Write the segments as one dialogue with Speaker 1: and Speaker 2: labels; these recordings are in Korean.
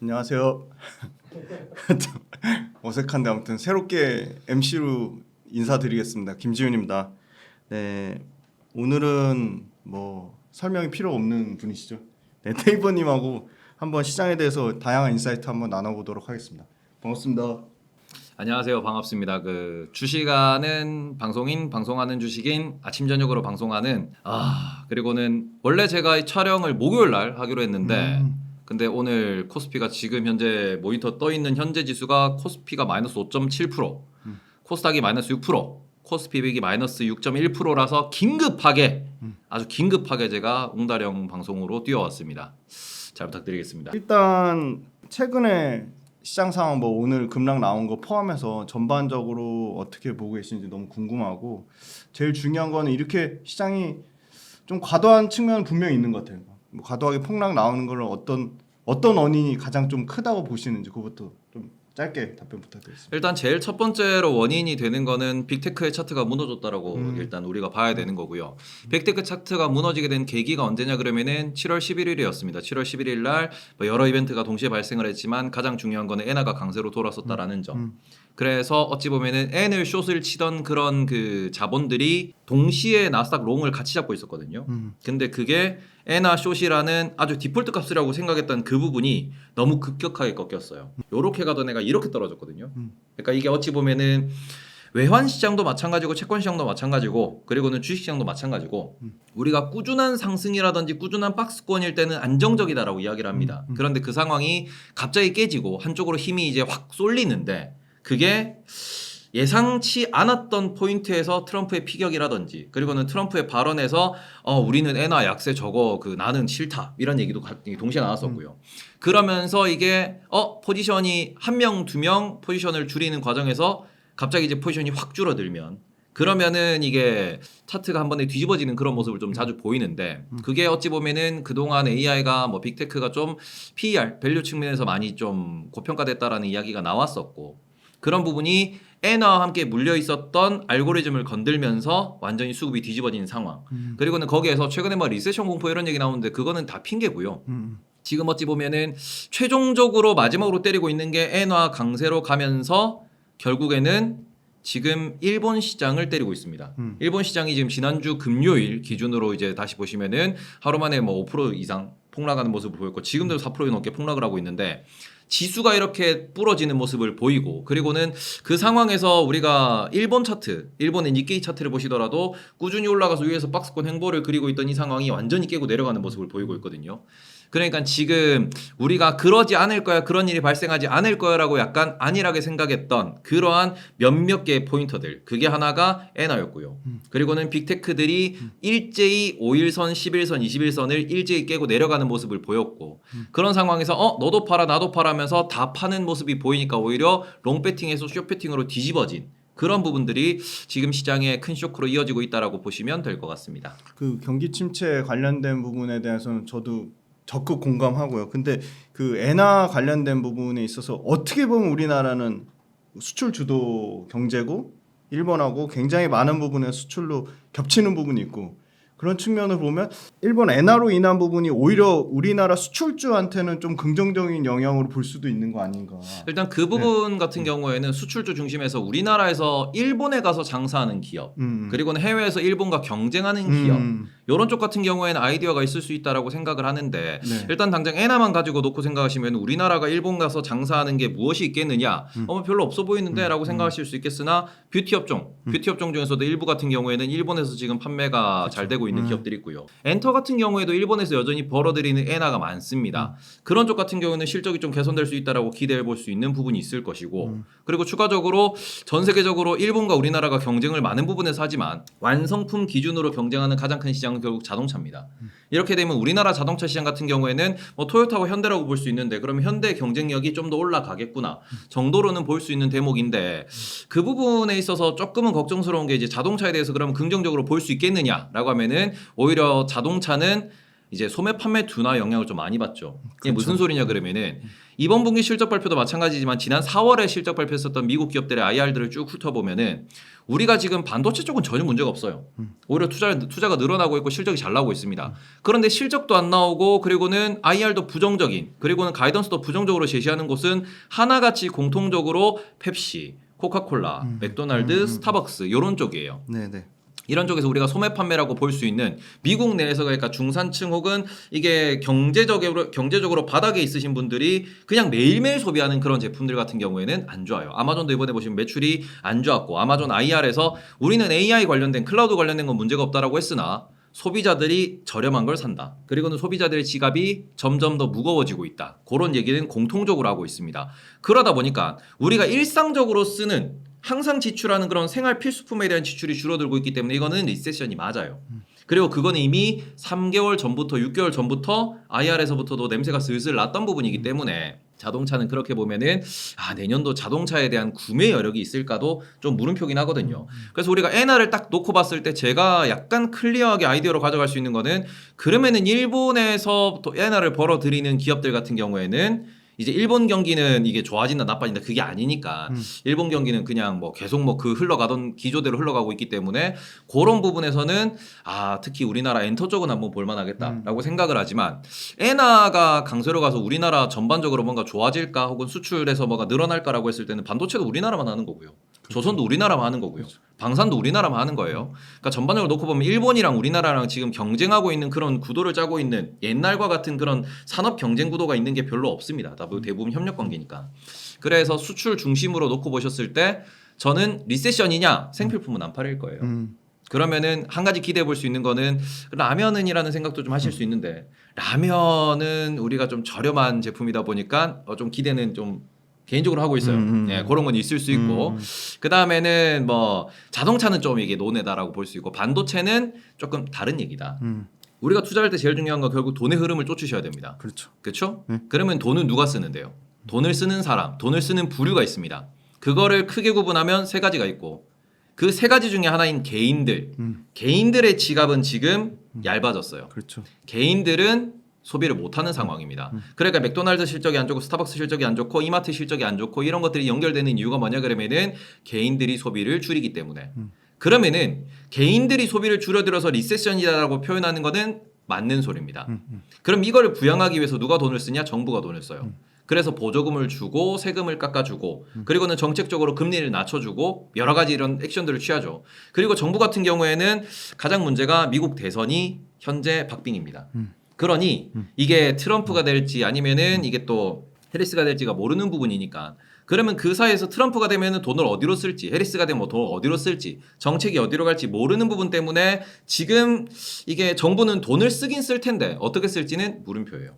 Speaker 1: 안녕하세요. 어색한데 아무튼 새롭게 MC로 인사드리겠습니다. 김지훈입니다. 네, 오늘은 뭐 설명이 필요 없는 분이시죠. 네, 테이버님하고 한번 시장에 대해서 다양한 인사이트 한번 나눠보도록 하겠습니다. 반갑습니다.
Speaker 2: 안녕하세요. 반갑습니다. 그 주식하는 방송인, 방송하는 주식인, 아침 저녁으로 방송하는 그리고는 원래 제가 이 촬영을 목요일 날 하기로 했는데 근데 오늘 코스피가 지금 현재 모니터 떠 있는 현재 지수가 코스피가 마이너스 5.7%, 코스닥이 마이너스 6%, 코스피 100이 마이너스 6.1%라서 긴급하게 아주 긴급하게 제가 웅다령 방송으로 뛰어왔습니다. 잘 부탁드리겠습니다.
Speaker 1: 일단 최근에 시장 상황 뭐 오늘 급락 나온 거 포함해서 전반적으로 어떻게 보고 계신지 너무 궁금하고 제일 중요한 거는 이렇게 시장이 좀 과도한 측면은 분명히 있는 것 같아요. 뭐 과도하게 폭락 나오는 걸 어떤 원인이 가장 좀 크다고 보시는지 그것부터 좀 짧게 답변 부탁드리겠습니다.
Speaker 2: 일단 제일 첫 번째로 원인이 되는 거는 빅테크의 차트가 무너졌다라고 일단 우리가 봐야 되는 거고요. 빅테크 차트가 무너지게 된 계기가 언제냐 그러면은 7월 11일이었습니다. 7월 11일 날 뭐 여러 이벤트가 동시에 발생을 했지만 가장 중요한 거는 엔화가 강세로 돌아섰다라는 점. 그래서 어찌 보면은 엔을 숏을 치던 그런 그 자본들이 동시에 나스닥 롱을 같이 잡고 있었거든요. 근데 그게 엔화 숏이라는 아주 디폴트 값이라고 생각했던 그 부분이 너무 급격하게 꺾였어요. 요렇게 가던 애가 이렇게 떨어졌거든요. 그러니까 이게 어찌 보면은 외환 시장도 마찬가지고 채권 시장도 마찬가지고 그리고는 주식 시장도 마찬가지고 우리가 꾸준한 상승이라든지 꾸준한 박스권일 때는 안정적이다라고 이야기를 합니다. 그런데 그 상황이 갑자기 깨지고 한쪽으로 힘이 이제 확 쏠리는데 그게 예상치 않았던 포인트에서 트럼프의 피격이라든지 그리고는 트럼프의 발언에서 우리는 엔화 약세 저거 그 나는 싫다 이런 얘기도 동시에 나왔었고요. 그러면서 이게 포지션이 한 명, 두 명 포지션을 줄이는 과정에서 갑자기 이제 포지션이 확 줄어들면 그러면은 이게 차트가 한 번에 뒤집어지는 그런 모습을 좀 자주 보이는데 그게 어찌 보면은 그동안 AI가 뭐 빅테크가 좀 PER 밸류 측면에서 많이 좀 고평가됐다라는 이야기가 나왔었고 그런 부분이 엔화와 함께 물려 있었던 알고리즘을 건들면서 완전히 수급이 뒤집어진 상황. 그리고는 거기에서 최근에 뭐 리세션 공포 이런 얘기 나오는데 그거는 다 핑계고요. 지금 어찌 보면은 최종적으로 마지막으로 때리고 있는 게 엔화 강세로 가면서 결국에는 지금 일본 시장을 때리고 있습니다. 일본 시장이 지금 지난주 금요일 기준으로 이제 다시 보시면은 하루 만에 뭐 5% 이상 폭락하는 모습을 보였고 지금도 4% 넘게 폭락을 하고 있는데 지수가 이렇게 부러지는 모습을 보이고 그리고는 그 상황에서 우리가 일본 차트, 일본의 니케이 차트를 보시더라도 꾸준히 올라가서 위에서 박스권 횡보를 그리고 있던 이 상황이 완전히 깨고 내려가는 모습을 보이고 있거든요. 그러니까 지금 우리가 그러지 않을 거야, 그런 일이 발생하지 않을 거야라고 약간 안일하게 생각했던 그러한 몇몇 개의 포인터들 그게 하나가 엔화였고요. 그리고는 빅테크들이 일제히 5일선, 11선, 21선을 일제히 깨고 내려가는 모습을 보였고 그런 상황에서 너도 팔아 나도 팔아 하면서 다 파는 모습이 보이니까 오히려 롱배팅에서 숏배팅으로 뒤집어진 그런 부분들이 지금 시장의 큰 쇼크로 이어지고 있다라고 보시면 될 것 같습니다.
Speaker 1: 그 경기 침체 관련된 부분에 대해서는 저도 적극 공감하고요. 근데 그 엔화 관련된 부분에 있어서 어떻게 보면 우리나라는 수출 주도 경제고 일본하고 굉장히 많은 부분에 수출로 겹치는 부분이 있고 그런 측면을 보면 일본 엔화로 인한 부분이 오히려 우리나라 수출주한테는 좀 긍정적인 영향으로 볼 수도 있는 거 아닌가.
Speaker 2: 일단 그 부분 같은 경우에는 수출주 중심에서 우리나라에서 일본에 가서 장사하는 기업 그리고는 해외에서 일본과 경쟁하는 기업 이런 쪽 같은 경우에는 아이디어가 있을 수 있다라고 생각을 하는데 일단 당장 엔화만 가지고 놓고 생각하시면 우리나라가 일본 가서 장사하는 게 무엇이 있겠느냐 별로 없어 보이는데 라고 생각하실 수 있겠으나 뷰티 업종 중에서도 일부 같은 경우에는 일본에서 지금 판매가 그렇죠. 잘 되고 있는 기업들이 있고요. 엔터 같은 경우에도 일본에서 여전히 벌어들이는 엔화가 많습니다. 그런 쪽 같은 경우는 실적이 좀 개선될 수 있다라고 기대해 볼 수 있는 부분이 있을 것이고 그리고 추가적으로 전 세계적으로 일본과 우리나라가 경쟁을 많은 부분에서 하지만 완성품 기준으로 경쟁하는 가장 큰 시장은 결국 자동차입니다. 이렇게 되면 우리나라 자동차 시장 같은 경우에는 뭐 토요타와 현대라고 볼 수 있는데 그러면 현대 경쟁력이 좀 더 올라가겠구나 정도로는 볼 수 있는 대목인데 그 부분에 있어서 조금은 걱정스러운 게 이제 자동차에 대해서 그러면 긍정적으로 볼 수 있겠느냐라고 하면은 오히려 자동차는 이제 소매 판매 둔화 영향을 좀 많이 받죠. 이게
Speaker 1: 그렇죠.
Speaker 2: 무슨 소리냐 그러면은 이번 분기 실적 발표도 마찬가지지만 지난 4월에 실적 발표했었던 미국 기업들의 IR들을 쭉 훑어보면은 우리가 지금 반도체 쪽은 전혀 문제가 없어요. 오히려 투자가 늘어나고 있고 실적이 잘 나오고 있습니다. 그런데 실적도 안 나오고 그리고는 IR도 부정적인 그리고는 가이던스도 부정적으로 제시하는 곳은 하나같이 공통적으로 펩시, 코카콜라, 맥도날드, 스타벅스 이런 쪽이에요.
Speaker 1: 네네.
Speaker 2: 이런 쪽에서 우리가 소매 판매라고 볼 수 있는 미국 내에서 그러니까 중산층 혹은 이게 경제적으로 바닥에 있으신 분들이 그냥 매일매일 소비하는 그런 제품들 같은 경우에는 안 좋아요. 아마존도 이번에 보시면 매출이 안 좋았고 아마존 IR에서 우리는 AI 관련된 클라우드 관련된 건 문제가 없다라고 했으나 소비자들이 저렴한 걸 산다. 그리고는 소비자들의 지갑이 점점 더 무거워지고 있다. 그런 얘기는 공통적으로 하고 있습니다. 그러다 보니까 우리가 일상적으로 쓰는 항상 지출하는 그런 생활 필수품에 대한 지출이 줄어들고 있기 때문에 이거는 리세션이 맞아요. 그리고 그거는 이미 3개월 전부터 6개월 전부터 IR에서부터도 냄새가 슬슬 났던 부분이기 때문에 자동차는 그렇게 보면은 내년도 자동차에 대한 구매 여력이 있을까도 좀 물음표긴 하거든요. 그래서 우리가 엔화를 딱 놓고 봤을 때 제가 약간 클리어하게 아이디어로 가져갈 수 있는 거는 그러면은 일본에서 또 엔화를 벌어들이는 기업들 같은 경우에는 이제 일본 경기는 이게 좋아진다 나빠진다 그게 아니니까 일본 경기는 그냥 뭐 계속 뭐 그 흘러가던 기조대로 흘러가고 있기 때문에 그런 부분에서는 특히 우리나라 엔터 쪽은 한번 볼만하겠다라고 생각을 하지만 엔화가 강세로 가서 우리나라 전반적으로 뭔가 좋아질까 혹은 수출에서 뭐가 늘어날까라고 했을 때는 반도체도 우리나라만 하는 거고요. 조선도 우리나라만 하는 거고요. 방산도 우리나라만 하는 거예요. 그러니까 전반적으로 놓고 보면 일본이랑 우리나라랑 지금 경쟁하고 있는 그런 구도를 짜고 있는 옛날과 같은 그런 산업 경쟁 구도가 있는 게 별로 없습니다. 대부분 협력 관계니까. 그래서 수출 중심으로 놓고 보셨을 때 저는 리세션이냐 생필품은 안 팔릴 거예요. 그러면은 한 가지 기대해 볼 수 있는 거는 라면은이라는 생각도 좀 하실 수 있는데 라면은 우리가 좀 저렴한 제품이다 보니까 좀 기대는 좀 개인적으로 하고 있어요. 예, 그런 건 있을 수 있고 그 다음에는 뭐 자동차는 좀 이게 논외다라고 볼 수 있고 반도체는 조금 다른 얘기다. 우리가 투자할 때 제일 중요한 건 결국 돈의 흐름을 쫓으셔야 됩니다.
Speaker 1: 그렇죠.
Speaker 2: 그렇죠? 그러면 돈은 누가 쓰는데요? 돈을 쓰는 사람, 돈을 쓰는 부류가 있습니다. 그거를 크게 구분하면 세 가지가 있고 그 세 가지 중에 하나인 개인들. 개인들의 지갑은 지금 얇아졌어요.
Speaker 1: 그렇죠.
Speaker 2: 개인들은 소비를 못하는 상황입니다. 그러니까 맥도날드 실적이 안 좋고 스타벅스 실적이 안 좋고 이마트 실적이 안 좋고 이런 것들이 연결되는 이유가 뭐냐 그러면은 개인들이 소비를 줄이기 때문에. 그러면은 개인들이 소비를 줄여들어서 리세션이다라고 표현하는 거는 맞는 소리입니다. 그럼 이걸 부양하기 위해서 누가 돈을 쓰냐? 정부가 돈을 써요. 그래서 보조금을 주고 세금을 깎아주고 그리고는 정책적으로 금리를 낮춰주고 여러 가지 이런 액션들을 취하죠. 그리고 정부 같은 경우에는 가장 문제가 미국 대선이 현재 박빙입니다. 그러니 이게 트럼프가 될지 아니면은 이게 또 해리스가 될지가 모르는 부분이니까 그러면 그 사이에서 트럼프가 되면은 돈을 어디로 쓸지 해리스가 되면 뭐 돈을 어디로 쓸지 정책이 어디로 갈지 모르는 부분 때문에 지금 이게 정부는 돈을 쓰긴 쓸 텐데 어떻게 쓸지는 물음표예요.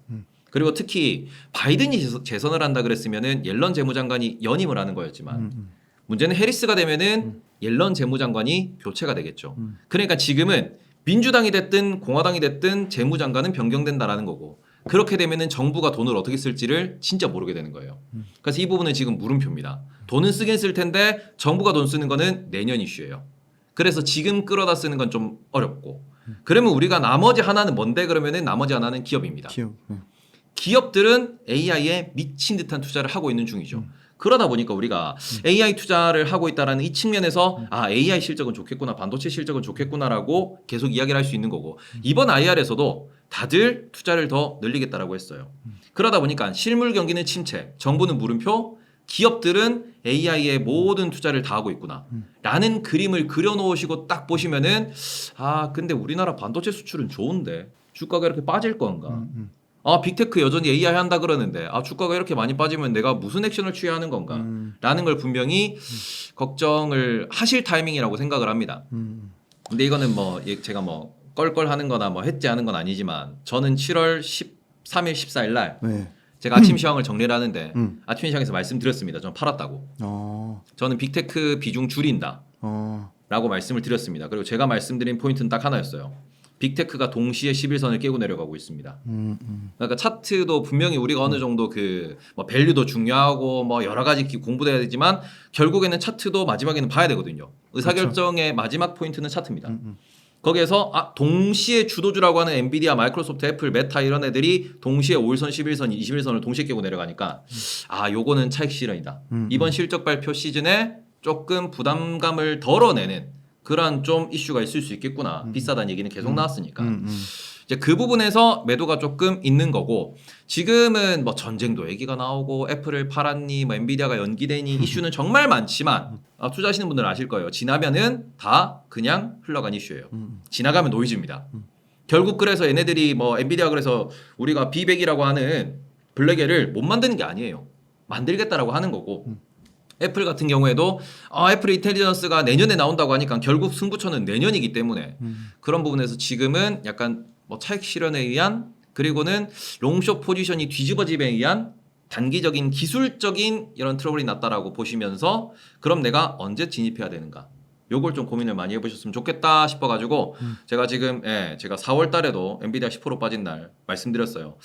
Speaker 2: 그리고 특히 바이든이 재선을 한다 그랬으면은 옐런 재무장관이 연임을 하는 거였지만 문제는 해리스가 되면은 옐런 재무장관이 교체가 되겠죠. 그러니까 지금은 민주당이 됐든 공화당이 됐든 재무장관은 변경된다라는 거고 그렇게 되면은 정부가 돈을 어떻게 쓸지를 진짜 모르게 되는 거예요. 그래서 이 부분은 지금 물음표입니다. 돈은 쓰긴 쓸 텐데 정부가 돈 쓰는 거는 내년 이슈예요. 그래서 지금 끌어다 쓰는 건 좀 어렵고 그러면 우리가 나머지 하나는 뭔데 그러면은 나머지 하나는 기업입니다. 기업들은 AI에 미친 듯한 투자를 하고 있는 중이죠. 그러다 보니까 우리가 AI 투자를 하고 있다라는 이 측면에서 AI 실적은 좋겠구나, 반도체 실적은 좋겠구나라고 계속 이야기를 할 수 있는 거고 이번 IR에서도 다들 투자를 더 늘리겠다라고 했어요. 그러다 보니까 실물 경기는 침체, 정부는 물음표, 기업들은 AI에 모든 투자를 다 하고 있구나 라는 그림을 그려놓으시고 딱 보시면은 근데 우리나라 반도체 수출은 좋은데 주가가 이렇게 빠질 건가? 빅테크 여전히 AI 한다 그러는데 주가가 이렇게 많이 빠지면 내가 무슨 액션을 취해야 하는 건가? 라는 걸 분명히 걱정을 하실 타이밍이라고 생각을 합니다. 근데 이거는 뭐 제가 뭐 껄껄하는 거나 뭐 했지 않은 건 아니지만 저는 7월 13일 14일 날 제가 아침 시황을 정리를 하는데 아침 시황에서 말씀드렸습니다. 저는 팔았다고. 저는 빅테크 비중 줄인다 라고 말씀을 드렸습니다. 그리고 제가 말씀드린 포인트는 딱 하나였어요. 빅테크가 동시에 11선을 깨고 내려가고 있습니다. 그러니까 차트도 분명히 우리가 어느 정도 뭐 밸류도 중요하고 뭐 여러 가지 공부돼야 되지만 결국에는 차트도 마지막에는 봐야 되거든요. 의사결정의 마지막 포인트는 차트입니다. 거기에서 동시에 주도주라고 하는 엔비디아, 마이크로소프트, 애플, 메타 이런 애들이 동시에 5일선, 11선, 21선을 동시에 깨고 내려가니까 요거는 차익 실현이다. 이번 실적 발표 시즌에 조금 부담감을 덜어내는 그런 좀 이슈가 있을 수 있겠구나. 비싸다는 얘기는 계속 나왔으니까. 이제 그 부분에서 매도가 조금 있는 거고, 지금은 뭐 전쟁도 얘기가 나오고 애플을 팔았니 뭐 엔비디아가 연기되니 이슈는 정말 많지만 투자하시는 분들은 아실 거예요. 지나면은 다 그냥 흘러간 이슈예요. 지나가면 노이즈입니다. 결국 그래서 얘네들이 뭐 엔비디아 그래서 우리가 B100이라고 하는 블랙에를 못 만드는 게 아니에요. 만들겠다라고 하는 거고, 애플 같은 경우에도 애플 인텔리전스가 내년에 나온다고 하니까 결국 승부처는 내년이기 때문에 그런 부분에서 지금은 약간 뭐 차익 실현에 의한, 그리고는 롱숏 포지션이 뒤집어짐에 의한 단기적인 기술적인 이런 트러블이 났다라고 보시면서, 그럼 내가 언제 진입해야 되는가, 요걸 좀 고민을 많이 해보셨으면 좋겠다 싶어가지고 제가 지금 제가 4월 달에도 엔비디아 10% 빠진 날 말씀드렸어요.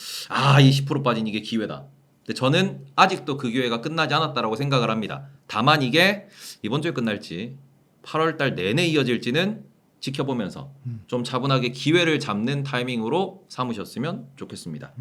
Speaker 2: 이 10% 빠진 이게 기회다. 근데 저는 아직도 그 기회가 끝나지 않았다라고 생각을 합니다. 다만 이게 이번 주에 끝날지 8월 달 내내 이어질지는 지켜보면서 좀 차분하게 기회를 잡는 타이밍으로 삼으셨으면 좋겠습니다.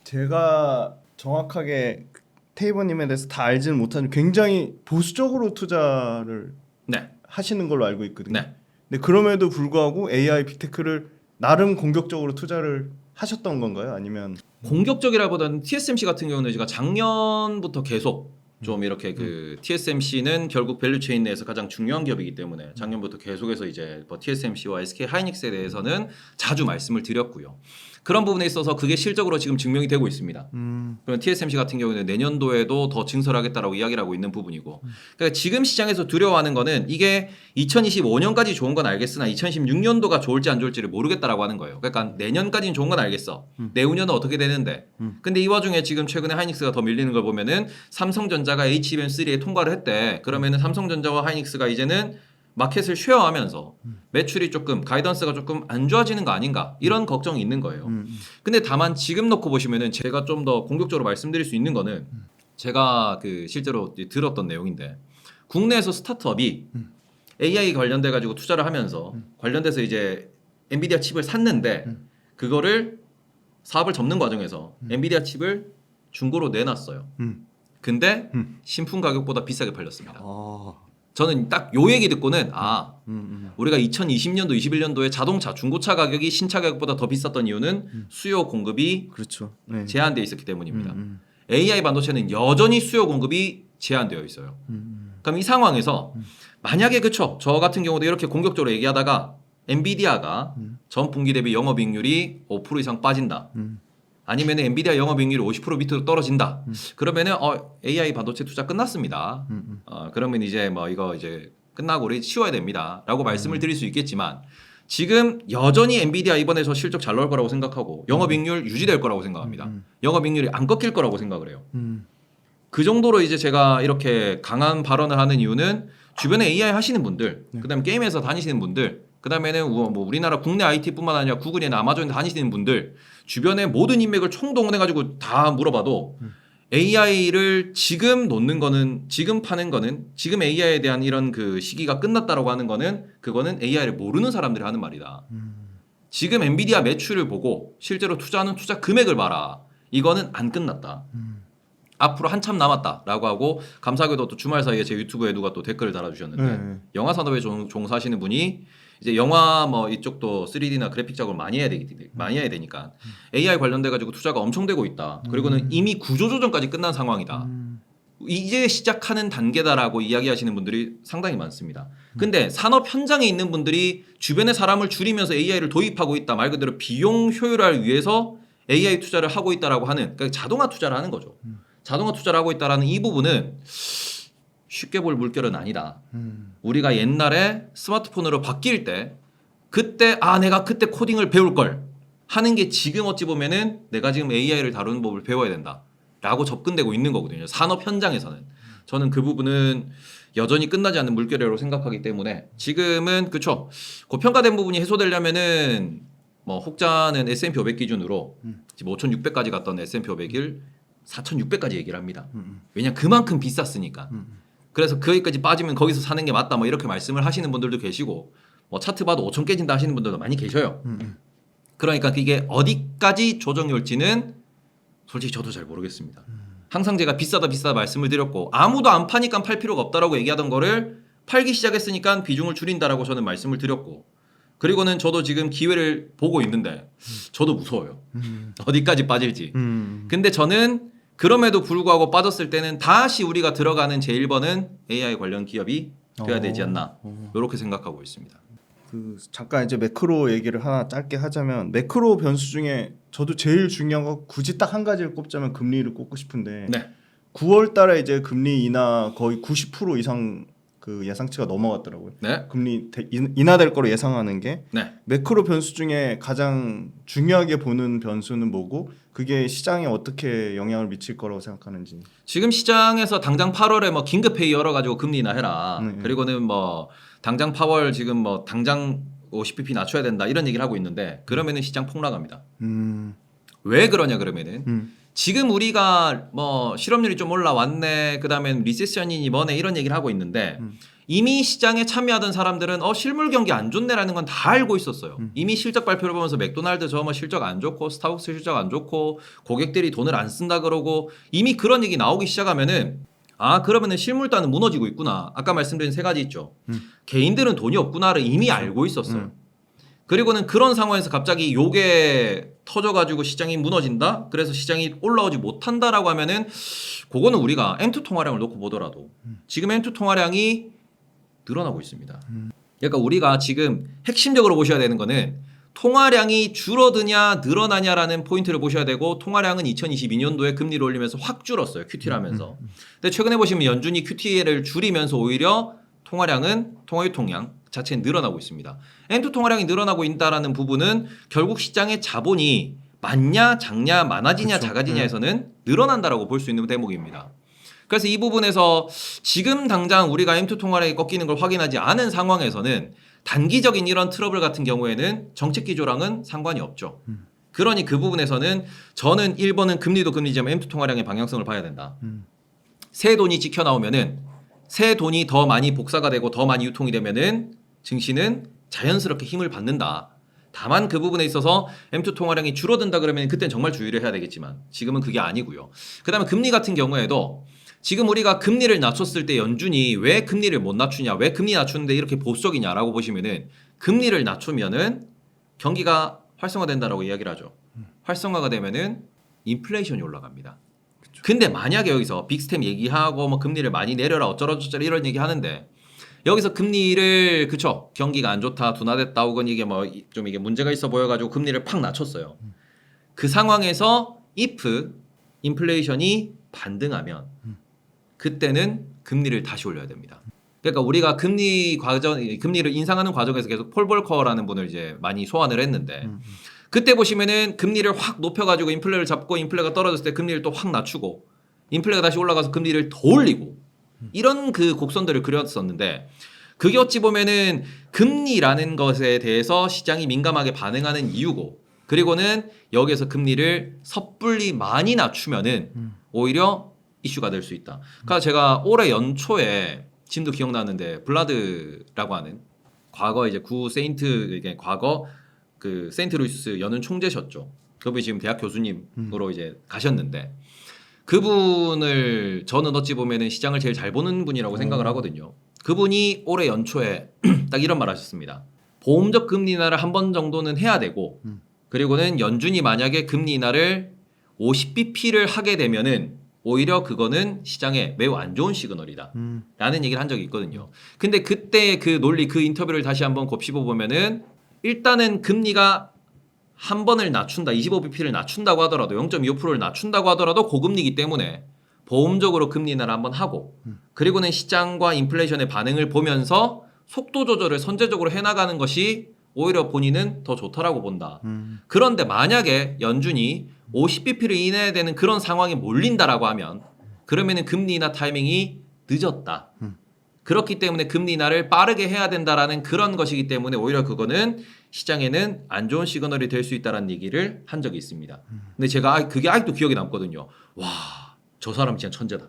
Speaker 1: 제가 정확하게 테이버님에 대해서 다 알지는 못하는 굉장히 보수적으로 투자를
Speaker 2: 네.
Speaker 1: 하시는 걸로 알고 있거든요.
Speaker 2: 네.
Speaker 1: 근데 그럼에도 불구하고 AI 빅테크를 나름 공격적으로 투자를 하셨던 건가요? 아니면
Speaker 2: 공격적이라보다는 TSMC 같은 경우는 제가 작년부터 계속 좀 이렇게 그 TSMC는 결국 밸류체인 내에서 가장 중요한 기업이기 때문에 작년부터 계속해서 이제 뭐 TSMC와 SK 하이닉스에 대해서는 자주 말씀을 드렸고요. 그런 부분에 있어서 그게 실적으로 지금 증명이 되고 있습니다. 그럼 TSMC 같은 경우는 내년도에도 더 증설하겠다라고 이야기를 하고 있는 부분이고, 그러니까 지금 시장에서 두려워하는 거는 이게 2025년까지 좋은 건 알겠으나 2026년도가 좋을지 안 좋을지를 모르겠다라고 하는 거예요. 그러니까 내년까지는 좋은 건 알겠어. 내후년은 어떻게 되는데. 근데 이 와중에 지금 최근에 하이닉스가 더 밀리는 걸 보면은 삼성전자가 HBM3에 통과를 했대. 그러면은 삼성전자와 하이닉스가 이제는 마켓을 쉐어하면서 매출이 조금, 가이던스가 조금 안 좋아지는 거 아닌가, 이런 걱정이 있는 거예요. 근데 다만 지금 놓고 보시면은 제가 좀 더 공격적으로 말씀드릴 수 있는 거는 제가 그 실제로 들었던 내용인데, 국내에서 스타트업이 AI 관련돼 가지고 투자를 하면서 관련돼서 이제 엔비디아 칩을 샀는데 그거를 사업을 접는 과정에서 엔비디아 칩을 중고로 내놨어요. 근데 신품 가격보다 비싸게 팔렸습니다. 저는 딱 요 얘기 듣고는 우리가 2020년도, 21년도에 자동차 중고차 가격이 신차 가격보다 더 비쌌던 이유는 수요 공급이
Speaker 1: 그렇죠. 네.
Speaker 2: 제한되어 있었기 때문입니다. AI 반도체는 여전히 수요 공급이 제한되어 있어요. 그럼 이 상황에서 만약에 그쵸, 저 같은 경우도 이렇게 공격적으로 얘기하다가 엔비디아가 전 분기 대비 영업이익률이 5% 이상 빠진다. 아니면 엔비디아 영업이익률이 50% 밑으로 떨어진다. 그러면은 AI 반도체 투자 끝났습니다. 그러면 이제 뭐 이거 이제 끝나고 우리 치워야 됩니다.라고 말씀을 드릴 수 있겠지만, 지금 여전히 엔비디아 이번에 저 실적 잘 나올 거라고 생각하고 영업이익률 유지될 거라고 생각합니다. 영업이익률이 안 꺾일 거라고 생각을 해요. 그 정도로 이제 제가 이렇게 강한 발언을 하는 이유는 주변에 AI 하시는 분들, 그다음에 게임에서 다니시는 분들, 그다음에는 뭐 우리나라 국내 IT뿐만 아니라 구글이나 아마존에 다니시는 분들 주변에 모든 인맥을 총동원해 가지고 다 물어봐도 AI를 지금 놓는 거는, 지금 파는 거는, 지금 AI에 대한 이런 그 시기가 끝났다라고 하는 거는, 그거는 AI를 모르는 사람들이 하는 말이다. 지금 엔비디아 매출을 보고 실제로 투자하는 투자 금액을 봐라. 이거는 안 끝났다. 앞으로 한참 남았다라고 하고, 감사하게도 또 주말 사이에 제 유튜브에 누가 또 댓글을 달아주셨는데 영화 산업에 종사하시는 분이 이제 영화 뭐 이쪽도 3D나 그래픽 작업을 많이 해야 되니까 AI 관련돼 가지고 투자가 엄청 되고 있다. 그리고는 이미 구조조정까지 끝난 상황이다. 이제 시작하는 단계다라고 이야기하시는 분들이 상당히 많습니다. 근데 산업 현장에 있는 분들이 주변의 사람을 줄이면서 AI를 도입하고 있다, 말 그대로 비용 효율화를 위해서 AI 투자를 하고 있다라고 하는, 그러니까 자동화 투자를 하는 거죠. 자동화 투자를 하고 있다라는 이 부분은 쉽게 볼 물결은 아니다. 우리가 옛날에 스마트폰으로 바뀔 때 그때 내가 그때 코딩을 배울 걸 하는 게 지금 어찌 보면은 내가 지금 AI를 다루는 법을 배워야 된다라고 접근되고 있는 거거든요. 산업 현장에서는. 저는 그 부분은 여전히 끝나지 않는 물결이라고 생각하기 때문에 지금은 그쵸, 고평가된 부분이 해소되려면은 뭐 혹자는 S&P 500 기준으로 지금 5,600까지 갔던 S&P 500을 4,600까지 얘기를 합니다. 왜냐, 그만큼 비쌌으니까. 그래서 거기까지 빠지면 거기서 사는 게 맞다, 뭐 이렇게 말씀을 하시는 분들도 계시고, 뭐 차트 봐도 5천 깨진다 하시는 분들도 많이 계셔요. 그러니까 이게 어디까지 조정이 올지는 솔직히 저도 잘 모르겠습니다. 항상 제가 비싸다 말씀을 드렸고 아무도 안 파니까 팔 필요가 없다라고 얘기하던 거를 팔기 시작했으니까 비중을 줄인다라고 저는 말씀을 드렸고 그리고는 저도 지금 기회를 보고 있는데 저도 무서워요. 어디까지 빠질지. 근데 저는 그럼에도 불구하고 빠졌을 때는 다시 우리가 들어가는 제1번은 AI 관련 기업이 돼야 되지 않나 이렇게 생각하고 있습니다.
Speaker 1: 그 잠깐 이제 매크로 얘기를 하나 짧게 하자면 매크로 변수 중에 저도 제일 중요한 거 굳이 딱 한 가지를 꼽자면 금리를 꼽고 싶은데
Speaker 2: 네.
Speaker 1: 9월 달에 이제 금리 인하 거의 90% 이상 그 예상치가 넘어갔더라고요.
Speaker 2: 네.
Speaker 1: 금리 인하될 거로 예상하는 게
Speaker 2: 네.
Speaker 1: 매크로 변수 중에 가장 중요하게 보는 변수는 뭐고 그게 시장에 어떻게 영향을 미칠 거라고 생각하는지.
Speaker 2: 지금 시장에서 당장 8월에 뭐 긴급 회의 열어가지고 금리 인하해라.
Speaker 1: 네.
Speaker 2: 그리고는 뭐 당장 8월 지금 뭐 당장 50bp 낮춰야 된다 이런 얘기를 하고 있는데 그러면은 시장 폭락합니다. 왜 그러냐 그러면은 지금 우리가 뭐 실업률이 좀 올라왔네. 그다음엔 리세션이니 뭐네 이런 얘기를 하고 있는데 이미 시장에 참여하던 사람들은 실물 경기 안 좋네라는 건 다 알고 있었어요. 이미 실적 발표를 보면서 맥도날드 저 뭐 실적 안 좋고 스타벅스 실적 안 좋고 고객들이 돈을 안 쓴다 그러고 이미 그런 얘기 나오기 시작하면은 그러면은 실물단은 무너지고 있구나. 아까 말씀드린 세 가지 있죠. 개인들은 돈이 없구나를 이미 알고 있었어요. 그리고는 그런 상황에서 갑자기 요게 터져가지고 시장이 무너진다? 그래서 시장이 올라오지 못한다라고 하면은 그거는 우리가 M2 통화량을 놓고 보더라도 지금 M2 통화량이 늘어나고 있습니다. 그러니까 우리가 지금 핵심적으로 보셔야 되는 거는 통화량이 줄어드냐 늘어나냐라는 포인트를 보셔야 되고 통화량은 2022년도에 금리를 올리면서 확 줄었어요. QT를 하면서. 근데 최근에 보시면 연준이 QT를 줄이면서 오히려 통화량은 통화유통량 자체는 늘어나고 있습니다. M2 통화량이 늘어나고 있다라는 부분은 결국 시장의 자본이 많냐 작냐 많아지냐
Speaker 1: 그렇죠.
Speaker 2: 작아지냐에서는 늘어난다라고 볼 수 있는 대목입니다. 그래서 이 부분에서 지금 당장 우리가 M2 통화량이 꺾이는 걸 확인하지 않은 상황에서는 단기적인 이런 트러블 같은 경우에는 정책 기조랑은 상관이 없죠. 그러니 그 부분에서는 저는 1번은 금리도 금리지만 M2 통화량의 방향성을 봐야 된다. 새 돈이 찍혀 나오면은 새 돈이 더 많이 복사가 되고 더 많이 유통이 되면은 증시는 자연스럽게 힘을 받는다. 다만 그 부분에 있어서 M2 통화량이 줄어든다 그러면 그때는 정말 주의를 해야 되겠지만 지금은 그게 아니고요. 그다음에 금리 같은 경우에도 지금 우리가 금리를 낮췄을 때 연준이 왜 금리를 못 낮추냐, 왜 금리 낮추는데 이렇게 보수적이냐라고 보시면은 금리를 낮추면은 경기가 활성화된다라고 이야기를 하죠. 활성화가 되면은 인플레이션이 올라갑니다. 근데 만약에 여기서 빅스텝 얘기하고 뭐 금리를 많이 내려라 어쩌라저쩌라 이런 얘기 하는데 여기서 금리를 그쵸 경기가 안 좋다 둔화됐다 혹은 이게 뭐 좀 이게 문제가 있어 보여가지고 금리를 팍 낮췄어요. 그 상황에서 if 인플레이션이 반등하면 그때는 금리를 다시 올려야 됩니다. 그러니까 우리가 금리를 인상하는 과정에서 계속 폴 볼커라는 분을 이제 많이 소환을 했는데 그때 보시면은 금리를 확 높여가지고 인플레를 잡고 인플레가 떨어졌을 때 금리를 또 확 낮추고 인플레가 다시 올라가서 금리를 더 올리고 이런 그 곡선들을 그렸었는데 그게 어찌 보면은 금리라는 것에 대해서 시장이 민감하게 반응하는 이유고 그리고는 여기에서 금리를 섣불리 많이 낮추면은 오히려 이슈가 될 수 있다. 그러니까 제가 올해 연초에 지금도 기억나는데 블라드라고 하는 과거 이제 구 세인트 이게 과거 그 세인트루이스 연은 총재셨죠. 그분이 지금 대학 교수님으로 이제 가셨는데 그분을 저는 어찌 보면은 시장을 제일 잘 보는 분이라고 생각을 하거든요. 그분이 올해 연초에 딱 이런 말 하셨습니다. 보험적 금리 인하를 한 번 정도는 해야 되고 그리고는 연준이 만약에 금리 인하를 50bp를 하게 되면은 오히려 그거는 시장에 매우 안 좋은 시그널이다 라는 얘기를 한 적이 있거든요. 근데 그때 그 논리 그 인터뷰를 다시 한번 곱씹어 보면은 일단은 금리가 한 번을 낮춘다 25bp를 낮춘다고 하더라도 0.25%를 낮춘다고 하더라도 고금리이기 때문에 보험적으로 금리 인하를 한번 하고 그리고는 시장과 인플레이션의 반응을 보면서 속도 조절을 선제적으로 해나가는 것이 오히려 본인은 더 좋다라고 본다. 그런데 만약에 연준이 50bp를 인해야 되는 그런 상황에 몰린다라고 하면 그러면은 금리 인하 타이밍이 늦었다. 그렇기 때문에 금리 인하를 빠르게 해야 된다라는 그런 것이기 때문에 오히려 그거는 시장에는 안 좋은 시그널이 될 수 있다라는 얘기를 한 적이 있습니다. 근데 제가 그게 아직도 기억에 남거든요. 와, 저 사람 진짜 천재다.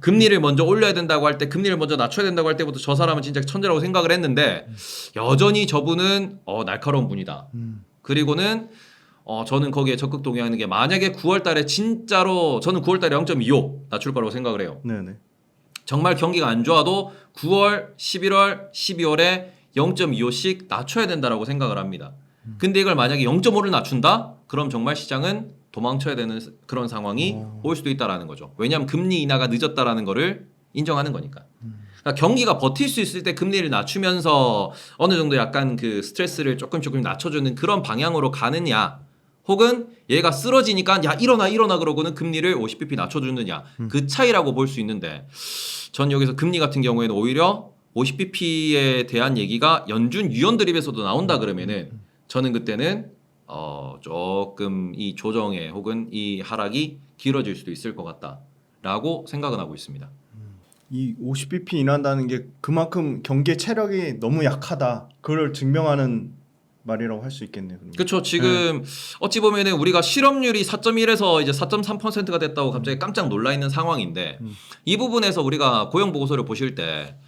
Speaker 2: 금리를 먼저 올려야 된다고 할 때, 금리를 먼저 낮춰야 된다고 할 때부터 저 사람은 진짜 천재라고 생각을 했는데 여전히 저분은 날카로운 분이다. 그리고는 저는 거기에 적극 동의하는 게 만약에 9월달에 진짜로 저는 9월달에 0.25 낮출 거라고 생각을 해요.
Speaker 1: 네네.
Speaker 2: 정말 경기가 안 좋아도 9월, 11월, 12월에 0.25씩 낮춰야 된다라고 생각을 합니다. 근데 이걸 만약에 0.5를 낮춘다? 그럼 정말 시장은 도망쳐야 되는 그런 상황이 올 수도 있다라는 거죠. 왜냐하면 금리 인하가 늦었다라는 거를 인정하는 거니까. 그러니까 경기가 버틸 수 있을 때 금리를 낮추면서 어느 정도 약간 그 스트레스를 조금 낮춰주는 그런 방향으로 가느냐, 혹은 얘가 쓰러지니까 야 일어나 그러고는 금리를 50bp 낮춰주느냐, 그 차이라고 볼 수 있는데 전 여기서 금리 같은 경우에는 오히려 50bp에 대한 얘기가 연준 유연 드립에서도 나온다 그러면은 저는 그때는 조금 이 조정에 혹은 이 하락이 길어질 수도 있을 것 같다라고 생각은 하고 있습니다.
Speaker 1: 이 50bp 인한다는 게 그만큼 경기의 체력이 너무 약하다. 그걸 증명하는 말이라고 할 수 있겠네요.
Speaker 2: 그렇죠. 지금 어찌 보면은 우리가 실업률이 4.1에서 이제 4.3%가 됐다고 갑자기 깜짝 놀라 있는 상황인데 이 부분에서 우리가 고용 보고서를 보실 때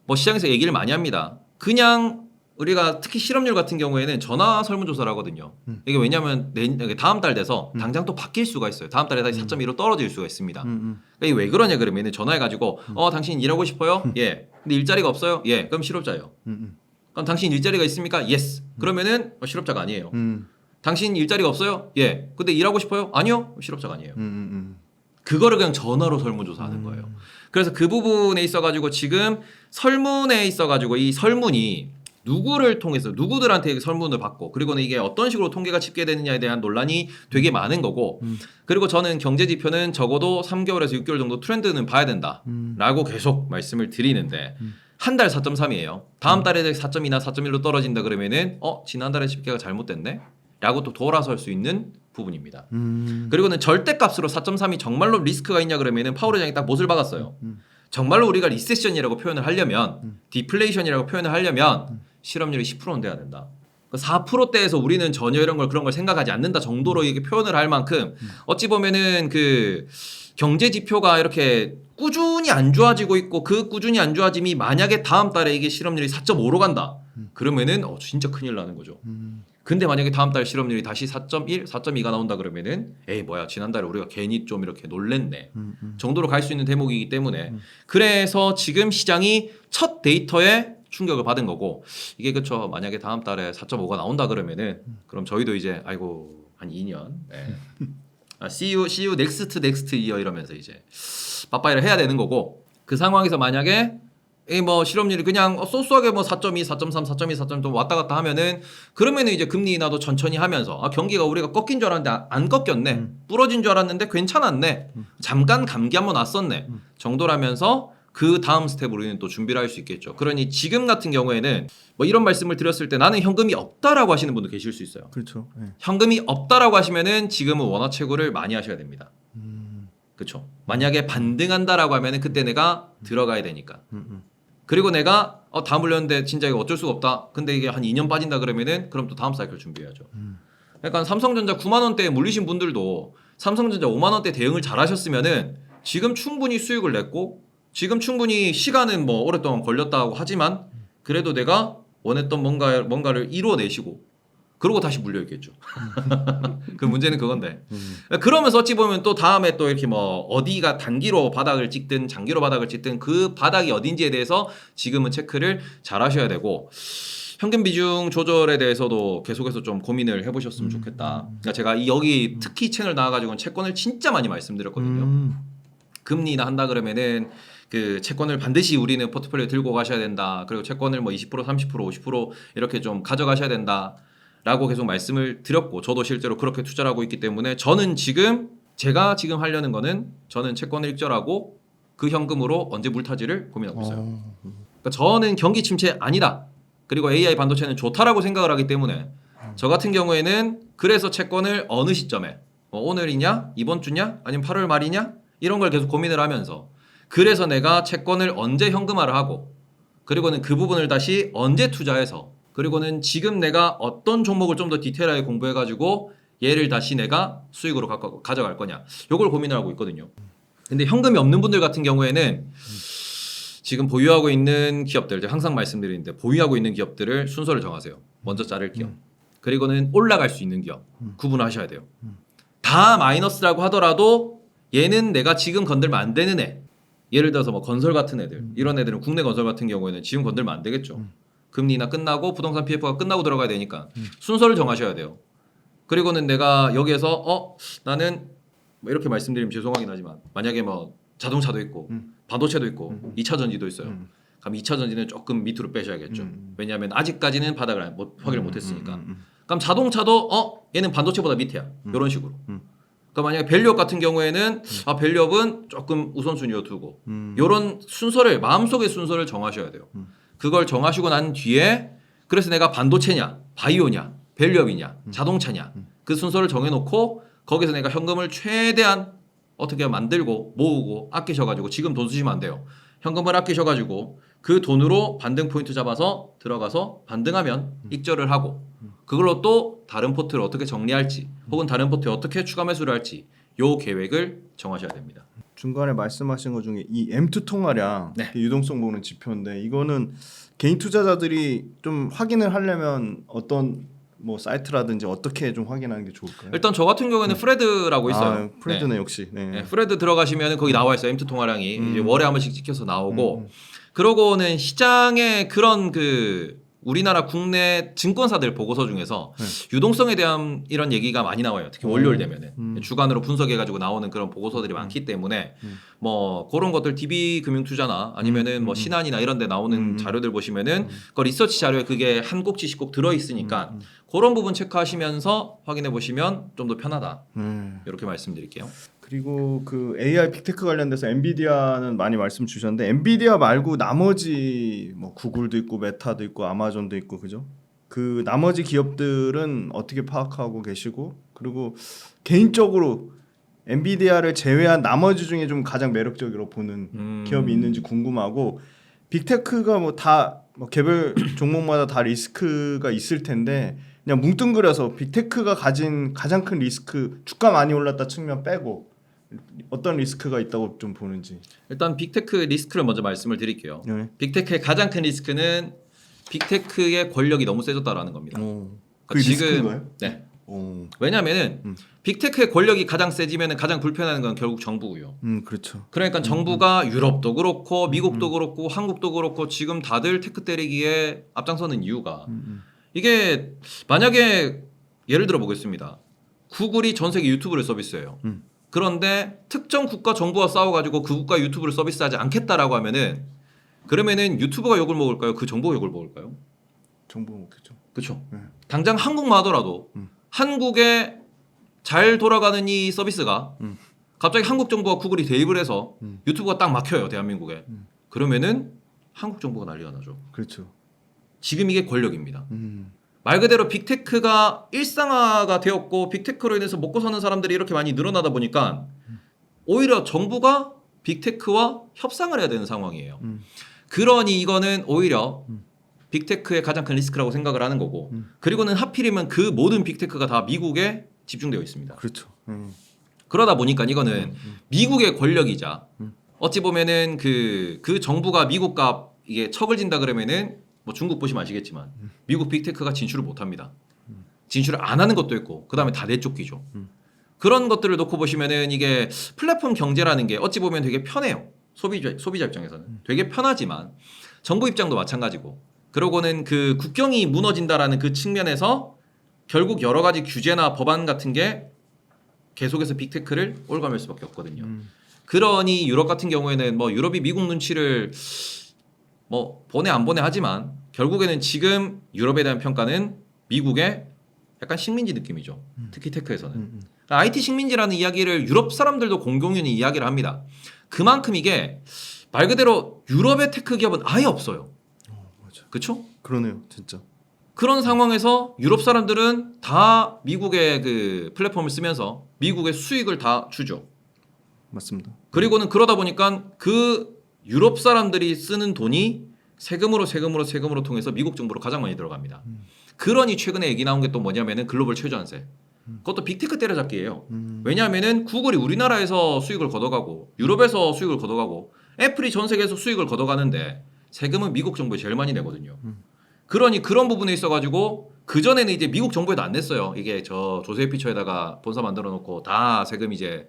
Speaker 2: 뭐 시장에서 얘기를 많이 합니다. 그냥 우리가 특히 실업률 같은 경우에는 전화 설문조사를 하거든요. 이게 왜냐하면 다음 달 돼서 당장 또 바뀔 수가 있어요. 다음 달에 다시 4.2로 떨어질 수가 있습니다. 그러니까 이게 왜 그러냐 그러면 전화해가지고 당신 일하고 싶어요? 예. 근데 일자리가 없어요? 예. 그럼 실업자예요. 그럼 당신 일자리가 있습니까? 예스. 그러면은 실업자가 아니에요. 당신 일자리가 없어요? 예. 근데 일하고 싶어요? 아니요. 실업자가 아니에요. 그거를 그냥 전화로 설문조사하는 거예요. 그래서 그 부분에 있어가지고 지금 설문에 있어가지고 이 설문이 누구를 통해서 누구들한테 설문을 받고 그리고는 이게 어떤 식으로 통계가 집계되느냐에 대한 논란이 되게 많은 거고 그리고 저는 경제 지표는 적어도 3개월에서 6개월 정도 트렌드는 봐야 된다라고 계속 말씀을 드리는데 한 달 4.3이에요. 다음 달에 4.2나 4.1로 떨어진다 그러면은 지난달에 집계가 잘못됐네? 라고 또 돌아설 수 있는 부분입니다. 그리고는 절대값으로 4.3이 정말로 리스크가 있냐 그러면은 파월 의장이 딱 못을 박았어요. 정말로 우리가 리세션이라고 표현을 하려면 디플레이션이라고 표현을 하려면 실업률이 10%는 돼야 된다. 4%대에서 우리는 전혀 그런 걸 생각하지 않는다 정도로 이게 표현을 할 만큼 어찌 보면은 그 경제 지표가 이렇게 꾸준히 안 좋아지고 있고 그 꾸준히 안 좋아짐이 만약에 다음 달에 이게 실업률이 4.5로 간다. 그러면은 진짜 큰일 나는 거죠. 근데 만약에 다음 달 실업률이 다시 4.1, 4.2가 나온다 그러면은 뭐야 지난달에 우리가 괜히 좀 이렇게 놀랬네 정도로 갈 수 있는 대목이기 때문에 그래서 지금 시장이 첫 데이터에 충격을 받은 거고 이게 그쵸 만약에 다음 달에 4.5가 나온다 그러면은 그럼 저희도 이제 아이고 한 2년 see you next year 이러면서 이제 빠빠이를 해야 되는 거고 그 상황에서 만약에 뭐 실업률이 그냥 소소하게 뭐 4.2, 4.3, 4.2, 4.3 왔다 갔다 하면은 그러면은 이제 금리 인하도 천천히 하면서 경기가 우리가 꺾인 줄 알았는데 안 꺾였네. 부러진 줄 알았는데 괜찮았네. 잠깐 감기 한번 왔었네. 정도라면서 그 다음 스텝으로 우리는 또 준비를 할 수 있겠죠. 그러니 지금 같은 경우에는 뭐 이런 말씀을 드렸을 때 나는 현금이 없다라고 하시는 분도 계실 수 있어요.
Speaker 1: 그렇죠. 네.
Speaker 2: 현금이 없다라고 하시면은 지금은 원화 채굴을 많이 하셔야 됩니다. 그렇죠. 만약에 반등한다라고 하면은 그때 내가 들어가야 되니까. 그리고 내가 다 물렸는데 진짜 이거 어쩔 수가 없다. 근데 이게 한 2년 빠진다 그러면은 그럼 또 다음 사이클 준비해야죠. 그러니까 삼성전자 9만 원대에 물리신 분들도 삼성전자 5만 원대 대응을 잘 하셨으면은 지금 충분히 수익을 냈고 지금 충분히 시간은 뭐 오랫동안 걸렸다고 하지만 그래도 내가 원했던 뭔가를 이루어내시고 그러고 다시 물려있겠죠. 그 문제는 그건데. 그러면서 어찌 보면 또 다음에 또 이렇게 뭐 어디가 단기로 바닥을 찍든 장기로 바닥을 찍든 그 바닥이 어딘지에 대해서 지금은 체크를 잘 하셔야 되고 현금 비중 조절에 대해서도 계속해서 좀 고민을 해보셨으면 좋겠다. 그러니까 제가 여기 특히 채널 나와가지고는 채권을 진짜 많이 말씀드렸거든요. 금리 인하 한다 그러면은 그 채권을 반드시 우리는 포트폴리오에 들고 가셔야 된다. 그리고 채권을 뭐 20%, 30%, 50% 이렇게 좀 가져가셔야 된다. 라고 계속 말씀을 드렸고 저도 실제로 그렇게 투자를 하고 있기 때문에 저는 제가 지금 하려는 거는 저는 채권을 익절하고 그 현금으로 언제 물타지를 고민하고 있어요. 그러니까 저는 경기 침체 아니다. 그리고 AI 반도체는 좋다라고 생각을 하기 때문에 저 같은 경우에는 그래서 채권을 어느 시점에 오늘이냐 이번 주냐 아니면 8월 말이냐 이런 걸 계속 고민을 하면서 그래서 내가 채권을 언제 현금화를 하고 그리고는 그 부분을 다시 언제 투자해서 그리고는 지금 내가 어떤 종목을 좀 더 디테일하게 공부해가지고 얘를 다시 내가 수익으로 가져갈 거냐 요걸 고민을 하고 있거든요. 근데 현금이 없는 분들 같은 경우에는 지금 보유하고 있는 기업들, 제가 항상 말씀드리는데 보유하고 있는 기업들을 순서를 정하세요. 먼저 자를 기업. 그리고는 올라갈 수 있는 기업 구분하셔야 돼요. 다 마이너스라고 하더라도 얘는 내가 지금 건들면 안 되는 애. 예를 들어서 뭐 건설 같은 애들, 이런 애들은 국내 건설 같은 경우에는 지금 건들면 안 되겠죠. 금리나 끝나고 부동산 PF가 끝나고 들어가야 되니까 순서를 정하셔야 돼요. 그리고는 내가 여기에서 나는 뭐 이렇게 말씀드리면 죄송하긴 하지만 만약에 뭐 자동차도 있고 반도체도 있고 2차 전지도 있어요. 그럼 2차 전지는 조금 밑으로 빼셔야겠죠. 왜냐하면 아직까지는 바닥을 확인을 못했으니까. 그럼 자동차도 얘는 반도체보다 밑이야. 이런 식으로. 그러니까 만약에 밸류업 같은 경우에는 밸류업은 조금 우선순위로 두고 이런 순서를 마음속의 순서를 정하셔야 돼요. 그걸 정하시고 난 뒤에 그래서 내가 반도체냐 바이오냐 밸류업이냐 자동차냐 그 순서를 정해놓고 거기서 내가 현금을 최대한 어떻게 만들고 모으고 아끼셔가지고 지금 돈 쓰시면 안 돼요. 현금을 아끼셔가지고 그 돈으로 반등 포인트 잡아서 들어가서 반등하면 익절을 하고 그걸로 또 다른 포트를 어떻게 정리할지 혹은 다른 포트에 어떻게 추가 매수를 할지 요 계획을 정하셔야 됩니다.
Speaker 1: 중간에 말씀하신 것 중에 이 M2 통화량
Speaker 2: 네.
Speaker 1: 유동성 보는 지표인데 이거는 개인 투자자들이 좀 확인을 하려면 어떤 뭐 사이트라든지 어떻게 좀 확인하는 게 좋을까요?
Speaker 2: 일단 저 같은 경우에는 프레드라고 있어요.
Speaker 1: 프레드네 역시.
Speaker 2: 네, 프레드 들어가시면 거기 나와 있어요. M2 통화량이 이제 월에 한 번씩 찍혀서 나오고 그러고는 시장의 그런 그 우리나라 국내 증권사들 보고서 중에서 유동성에 대한 이런 얘기가 많이 나와요. 특히 월요일 되면은 주간으로 분석해가지고 나오는 그런 보고서들이 많기 때문에 뭐 그런 것들 DB금융투자나 아니면은 뭐 신한이나 이런데 나오는 자료들 보시면은 그 리서치 자료에 그게 한 꼭지씩 꼭 들어 있으니까 그런 부분 체크하시면서 확인해 보시면 좀 더 편하다. 이렇게 말씀드릴게요.
Speaker 1: 그리고 그 AI 빅테크 관련돼서 엔비디아는 많이 말씀 주셨는데 엔비디아 말고 나머지 뭐 구글도 있고 메타도 있고 아마존도 있고 그죠? 그 나머지 기업들은 어떻게 파악하고 계시고 그리고 개인적으로 엔비디아를 제외한 나머지 중에 좀 가장 매력적으로 보는 기업이 있는지 궁금하고 빅테크가 뭐 다 뭐 개별 종목마다 다 리스크가 있을 텐데 그냥 뭉뚱그려서 빅테크가 가진 가장 큰 리스크 주가 많이 올랐다 측면 빼고 어떤 리스크가 있다고 좀 보는지.
Speaker 2: 일단 빅테크 리스크를 먼저 말씀을 드릴게요.
Speaker 1: 네.
Speaker 2: 빅테크의 가장 큰 리스크는 빅테크의 권력이 너무 세졌다라는 겁니다.
Speaker 1: 그 리스크인가요?
Speaker 2: 네.
Speaker 1: 오.
Speaker 2: 왜냐하면은 빅테크의 권력이 가장 세지면은 가장 불편한 건 결국 정부고요.
Speaker 1: 그렇죠.
Speaker 2: 그러니까 정부가 유럽도 그렇고 미국도 그렇고 한국도 그렇고 지금 다들 테크 때리기에 앞장서는 이유가 이게 만약에 예를 들어 보겠습니다. 구글이 전 세계 유튜브를 서비스해요. 그런데 특정 국가 정부와 싸워가지고 그 국가 유튜브를 서비스하지 않겠다라고 하면은 그러면은 유튜브가 욕을 먹을까요? 그 정부가 욕을 먹을까요?
Speaker 1: 정보 먹겠죠.
Speaker 2: 그렇죠. 당장 한국만 하더라도 한국에 잘 돌아가는 이 서비스가 갑자기 한국 정부와 구글이 대입을 해서 유튜브가 딱 막혀요 대한민국에. 그러면은 한국 정부가 난리가 나죠.
Speaker 1: 그렇죠.
Speaker 2: 지금 이게 권력입니다. 말 그대로 빅테크가 일상화가 되었고 빅테크로 인해서 먹고 사는 사람들이 이렇게 많이 늘어나다 보니까 오히려 정부가 빅테크와 협상을 해야 되는 상황이에요. 그러니 이거는 오히려 빅테크의 가장 큰 리스크라고 생각을 하는 거고 그리고는 하필이면 그 모든 빅테크가 다 미국에 집중되어 있습니다.
Speaker 1: 그렇죠.
Speaker 2: 그러다 보니까 이거는 미국의 권력이자 어찌 보면은 그 정부가 미국과 이게 척을 진다 그러면은 뭐 중국 보시면 아시겠지만 미국 빅테크가 진출을 못합니다. 진출을 안 하는 것도 있고 그 다음에 다 내쫓기죠. 그런 것들을 놓고 보시면은 이게 플랫폼 경제라는 게 어찌 보면 되게 편해요. 소비자 입장에서는 되게 편하지만 정부 입장도 마찬가지고 그러고는 그 국경이 무너진다라는 그 측면에서 결국 여러 가지 규제나 법안 같은 게 계속해서 빅테크를 올가맬 수밖에 없거든요. 그러니 유럽 같은 경우에는 뭐 유럽이 미국 눈치를 뭐 보내 안 보내 하지만 결국에는 지금 유럽에 대한 평가는 미국의 약간 식민지 느낌이죠. 특히 테크에서는. IT 식민지라는 이야기를 유럽 사람들도 공공연히 이야기를 합니다. 그만큼 이게 말 그대로 유럽의 테크 기업은 아예 없어요.
Speaker 1: 맞아.
Speaker 2: 그렇죠?
Speaker 1: 그러네요, 진짜.
Speaker 2: 그런 상황에서 유럽 사람들은 다 미국의 그 플랫폼을 쓰면서 미국의 수익을 다 주죠.
Speaker 1: 맞습니다.
Speaker 2: 그리고는 그러다 보니까 그 유럽 사람들이 쓰는 돈이 세금으로 통해서 미국 정부로 가장 많이 들어갑니다. 그러니 최근에 얘기 나온 게 또 뭐냐면은 글로벌 최저한세. 그것도 빅테크 때려잡기예요. 왜냐하면은 구글이 우리나라에서 수익을 걷어가고 유럽에서 수익을 걷어가고 애플이 전 세계에서 수익을 걷어가는데 세금은 미국 정부에 제일 많이 내거든요. 그러니 그런 부분에 있어가지고 그 전에는 이제 미국 정부에도 안 냈어요. 이게 저 조세피 처에다가 본사 만들어 놓고 다 세금 이제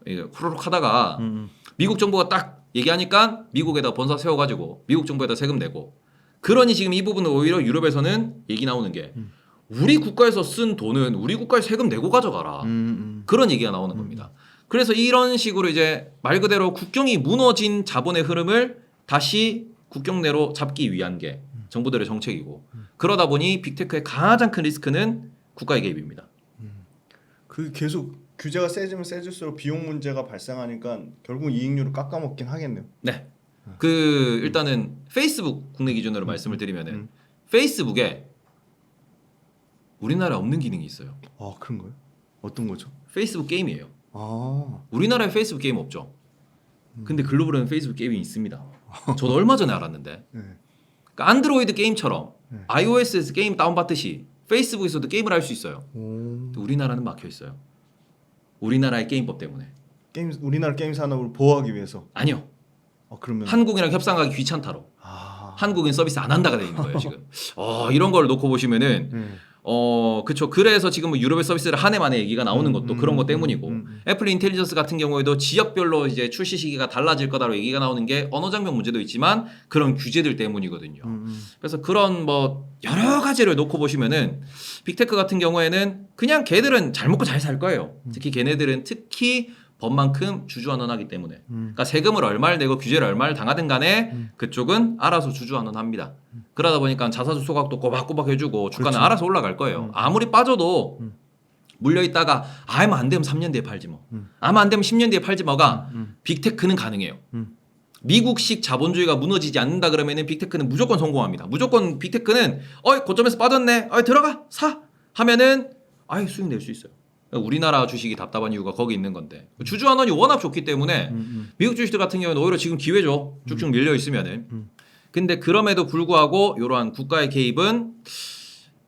Speaker 2: 후루룩 하다가 미국 정부가 딱 얘기하니까 미국에다 본사 세워가지고 미국 정부에다 세금 내고 그러니 지금 이 부분은 오히려 유럽에서는 얘기 나오는 게 우리 국가에서 쓴 돈은 우리 국가에 세금 내고 가져가라. 그런 얘기가 나오는 겁니다. 그래서 이런 식으로 이제 말 그대로 국경이 무너진 자본의 흐름을 다시 국경 내로 잡기 위한 게 정부들의 정책이고 그러다 보니 빅테크의 가장 큰 리스크는 국가의 개입입니다.
Speaker 1: 그 계속 규제가 세지면 세질수록 비용 문제가 발생하니까 결국 이익률을 깎아먹긴 하겠네요.
Speaker 2: 네. 그 일단은 페이스북 국내 기준으로 말씀을 드리면은 페이스북에 우리나라에 없는 기능이 있어요.
Speaker 1: 아 그런가요? 어떤 거죠?
Speaker 2: 페이스북 게임이에요.
Speaker 1: 아
Speaker 2: 우리나라에 페이스북 게임 없죠. 근데 글로벌에는 페이스북 게임이 있습니다. 저도 얼마 전에 알았는데.
Speaker 1: 네.
Speaker 2: 그러니까 안드로이드 게임처럼
Speaker 1: 네.
Speaker 2: iOS에서 게임 다운받듯이 페이스북에서도 게임을 할 수 있어요. 근데 우리나라는 막혀 있어요. 우리나라의 게임법 때문에.
Speaker 1: 우리나라 게임 산업을 보호하기 위해서.
Speaker 2: 아니요.
Speaker 1: 그러면
Speaker 2: 한국이랑 협상하기 귀찮다로. 한국인 서비스 안 한다가 돼 있는 거예요 지금. 이런 걸 놓고 보시면은 그쵸. 그래서 지금 뭐 유럽의 서비스를 한 해 만에 얘기가 나오는 것도 그런 것 때문이고 애플 인텔리전스 같은 경우에도 지역별로 이제 출시 시기가 달라질 거다로 얘기가 나오는 게 언어 장벽 문제도 있지만 그런 규제들 때문이거든요. 그래서 그런 뭐 여러 가지를 놓고 보시면은 빅테크 같은 경우에는 그냥 걔들은 잘 먹고 잘 살 거예요. 특히 걔네들은 특히 법만큼 주주환원하기 때문에 그러니까 세금을 얼마를 내고 규제를 얼마를 당하든 간에 그쪽은 알아서 주주환원합니다. 그러다 보니까 자사주 소각도 꼬박꼬박 해주고 주가는
Speaker 1: 그렇죠.
Speaker 2: 알아서 올라갈 거예요. 아무리 빠져도 물려있다가 아마 안 되면 3년 뒤에 팔지 뭐 아마 안 되면 10년 뒤에 팔지 뭐가 빅테크는 가능해요. 미국식 자본주의가 무너지지 않는다 그러면은 빅테크는 무조건 성공합니다. 무조건 빅테크는 고점에서 빠졌네 들어가 사 하면은 수익 낼 수 있어요. 우리나라 주식이 답답한 이유가 거기 있는 건데 주주환원이 워낙 좋기 때문에 미국 주식들 같은 경우는 오히려 지금 기회죠. 쭉쭉 밀려 있으면은. 근데 그럼에도 불구하고 이러한 국가의 개입은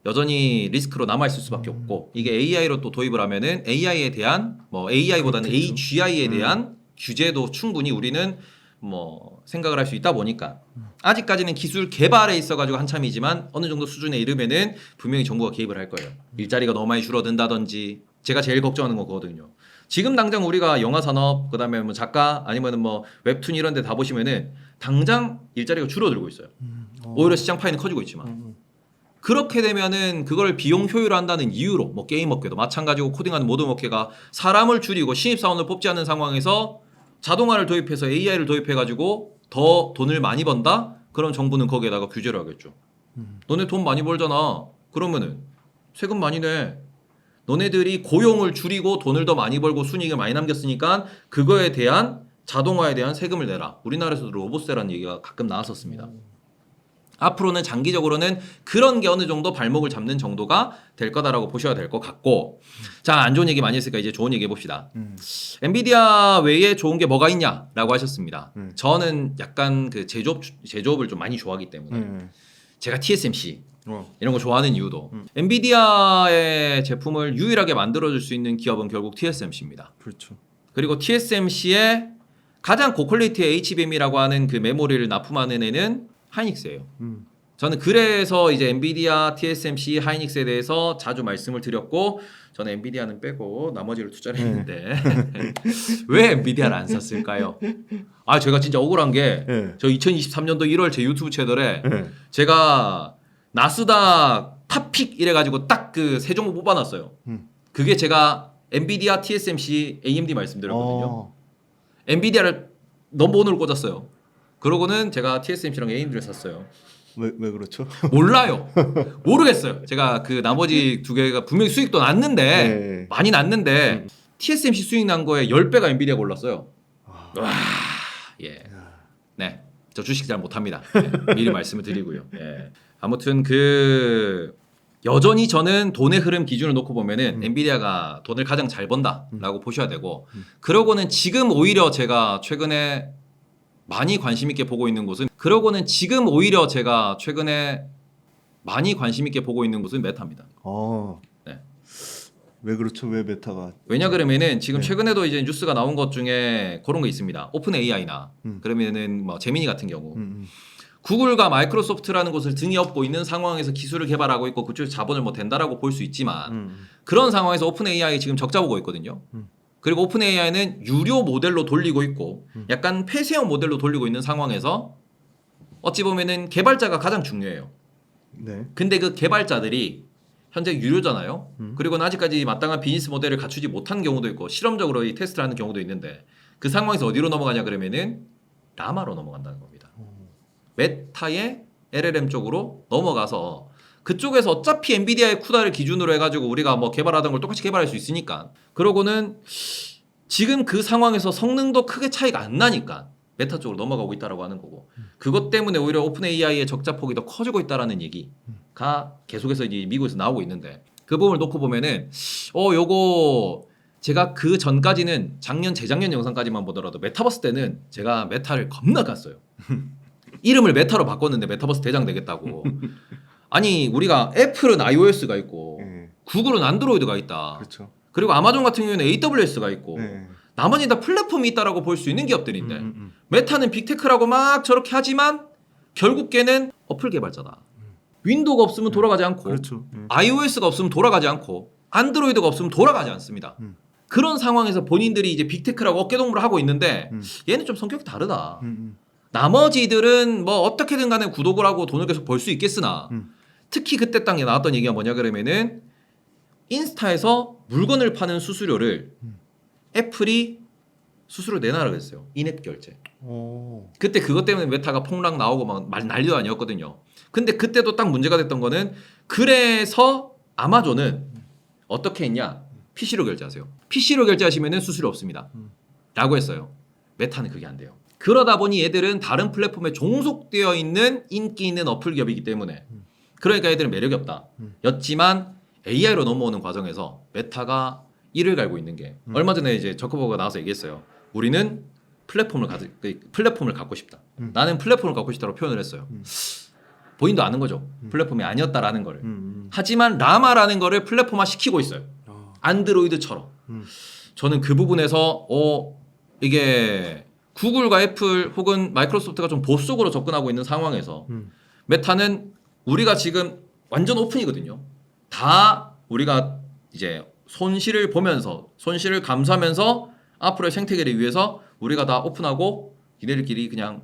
Speaker 2: 여전히 리스크로 남아 있을 수밖에 없고 이게 AI로 또 도입을 하면은 AI에 대한 뭐 AI보다는
Speaker 1: 그렇겠죠.
Speaker 2: AGI에 대한 규제도 충분히 우리는 뭐 생각을 할 수 있다 보니까 아직까지는 기술 개발에 있어가지고 한참이지만 어느 정도 수준에 이르면은 분명히 정부가 개입을 할 거예요. 일자리가 너무 많이 줄어든다든지 제가 제일 걱정하는 거 그거거든요. 지금 당장 우리가 영화 산업 그다음에 뭐 작가 아니면은 뭐 웹툰 이런 데 다 보시면은 당장 일자리가 줄어들고 있어요. 오히려 시장 파이는 커지고 있지만 그렇게 되면은 그걸 비용 효율화한다는 이유로 뭐 게임 업계도 마찬가지고 코딩하는 모든 업계가 사람을 줄이고 신입 사원을 뽑지 않는 상황에서 자동화를 도입해서 AI를 도입해가지고 더 돈을 많이 번다? 그럼 정부는 거기에다가 규제를 하겠죠. 너네 돈 많이 벌잖아. 그러면은 세금 많이 내. 너네들이 고용을 줄이고 돈을 더 많이 벌고 순이익을 많이 남겼으니까 그거에 대한 자동화에 대한 세금을 내라. 우리나라에서도 로봇세라는 얘기가 가끔 나왔었습니다. 앞으로는 장기적으로는 그런 게 어느 정도 발목을 잡는 정도가 될 거다라고 보셔야 될 것 같고 자, 안 좋은 얘기 많이 했으니까 이제 좋은 얘기 해봅시다. 엔비디아 외에 좋은 게 뭐가 있냐라고 하셨습니다. 저는 약간 그 제조업을 좀 많이 좋아하기 때문에 제가 TSMC 이런 거 좋아하는 이유도 엔비디아의 제품을 유일하게 만들어줄 수 있는 기업은 결국 TSMC입니다.
Speaker 1: 그렇죠.
Speaker 2: 그리고 TSMC의 가장 고퀄리티의 HBM이라고 하는 그 메모리를 납품하는 애는 하이닉스예요. 저는 그래서 이제 엔비디아, TSMC, 하이닉스에 대해서 자주 말씀을 드렸고 저는 엔비디아는 빼고 나머지를 투자를 했는데 왜 엔비디아를 안 샀을까요? 제가 진짜 억울한 게 저 2023년도 1월 제 유튜브 채널에 제가 나스닥 탑픽 이래가지고 딱 그 세 종목 뽑아놨어요. 그게 제가 엔비디아, TSMC, AMD 말씀드렸거든요. 엔비디아를 넘버원으로 꽂았어요. 그러고는 제가 TSMC랑 AMD를 샀어요.
Speaker 1: 왜 그렇죠?
Speaker 2: 몰라요. 모르겠어요. 제가 그 나머지 두 개가 분명히 수익도 났는데 많이 났는데 TSMC 수익 난 거에 10배가 엔비디아가 올랐어요. 와, 예. 네. 저 주식 잘 못합니다. 미리 말씀을 드리고요. 예. 아무튼 여전히 저는 돈의 흐름 기준을 놓고 보면은 엔비디아가 돈을 가장 잘 번다라고 보셔야 되고 그러고는 지금 오히려 제가 최근에 많이 관심 있게 보고 있는 곳은 메타입니다.
Speaker 1: 뭐 왜 그렇죠? 왜 메타가?
Speaker 2: 왜냐 그러면은 지금
Speaker 1: 네.
Speaker 2: 최근에도 이제 뉴스가 나온 것 중에 그런 거 있습니다. 오픈 AI나
Speaker 1: 음.
Speaker 2: 그러면은 뭐 제미니 같은 경우
Speaker 1: 음.
Speaker 2: 구글과 마이크로소프트라는 곳을 등에 업고 있는 상황에서 기술을 개발하고 있고 그쪽에서 자본을 뭐 댄다라고 볼 수 있지만 그런 상황에서 오픈 AI 지금 적자 보고 있거든요. 그리고 오픈 AI는 유료 모델로 돌리고 있고 약간 폐쇄형 모델로 돌리고 있는 상황에서 어찌 보면은 개발자가 가장 중요해요.
Speaker 1: 네.
Speaker 2: 근데 그 개발자들이 현재 유료잖아요. 그리고는 아직까지 마땅한 비즈니스 모델을 갖추지 못한 경우도 있고 실험적으로 이 테스트를 하는 경우도 있는데 그 상황에서 어디로 넘어가냐 그러면은 라마로 넘어간다는 겁니다. 메타의 LLM 쪽으로 넘어가서 그쪽에서 어차피 엔비디아의 쿠다를 기준으로 해가지고 우리가 뭐 개발하던 걸 똑같이 개발할 수 있으니까 그러고는 지금 그 상황에서 성능도 크게 차이가 안 나니까 메타 쪽으로 넘어가고 있다라고 하는 거고 그것 때문에 오히려 오픈 AI의 적자 폭이 더 커지고 있다라는 얘기가 계속해서 이제 미국에서 나오고 있는데 그 부분을 놓고 보면은 요거 제가 그 전까지는 작년 재작년 영상까지만 보더라도 메타버스 때는 제가 메타를 겁나 갔어요. 이름을 메타로 바꿨는데 메타버스 대장 되겠다고. 아니 우리가 애플은 iOS가 있고
Speaker 1: 네.
Speaker 2: 구글은 안드로이드가 있다.
Speaker 1: 그렇죠.
Speaker 2: 그리고 아마존 같은 경우에는 AWS가 있고
Speaker 1: 네.
Speaker 2: 나머지 다 플랫폼이 있다라고 볼 수 있는 기업들인데 메타는 빅테크라고 막 저렇게 하지만 결국에는 어플 개발자다. 윈도우가 없으면 돌아가지 않고
Speaker 1: 그렇죠.
Speaker 2: iOS가 없으면 돌아가지 않고 안드로이드가 없으면 돌아가지 않습니다. 그런 상황에서 본인들이 이제 빅테크라고 어깨동무를 하고 있는데 얘는 좀 성격이 다르다. 나머지들은 뭐 어떻게든 간에 구독을 하고 돈을 계속 벌 수 있겠으나 특히 그때 딱 나왔던 얘기가 뭐냐 그러면은 인스타에서 물건을 파는 수수료를 애플이 수수료 내놔라 그랬어요. 인앱 결제.
Speaker 1: 오.
Speaker 2: 그때 그것 때문에 메타가 폭락 나오고 막 난리도 아니었거든요. 근데 그때도 딱 문제가 됐던 거는 그래서 아마존은 어떻게 했냐? PC로 결제하세요. PC로 결제하시면은 수수료 없습니다. 라고 했어요. 메타는 그게 안 돼요. 그러다 보니 얘들은 다른 플랫폼에 종속되어 있는 인기 있는 어플 기업이기 때문에 그러니까 얘들은 매력이 없다. 였지만 AI로 넘어오는 과정에서 메타가 이를 갈고 있는 게 얼마 전에 이제 저커버거가 나와서 얘기했어요. 우리는 플랫폼을 갖고 싶다. 나는 플랫폼을 갖고 싶다고 표현을 했어요. 본인도 아는 거죠. 플랫폼이 아니었다라는 거를. 하지만 라마라는 거를 플랫폼화 시키고 있어요. 안드로이드처럼. 저는 그 부분에서 이게 구글과 애플 혹은 마이크로소프트가 좀 보수적으로 접근하고 있는 상황에서 메타는 우리가 지금 완전 오픈이거든요. 다 우리가 이제 손실을 보면서 손실을 감수하면서 앞으로의 생태계를 위해서 우리가 다 오픈하고 니네들끼리 그냥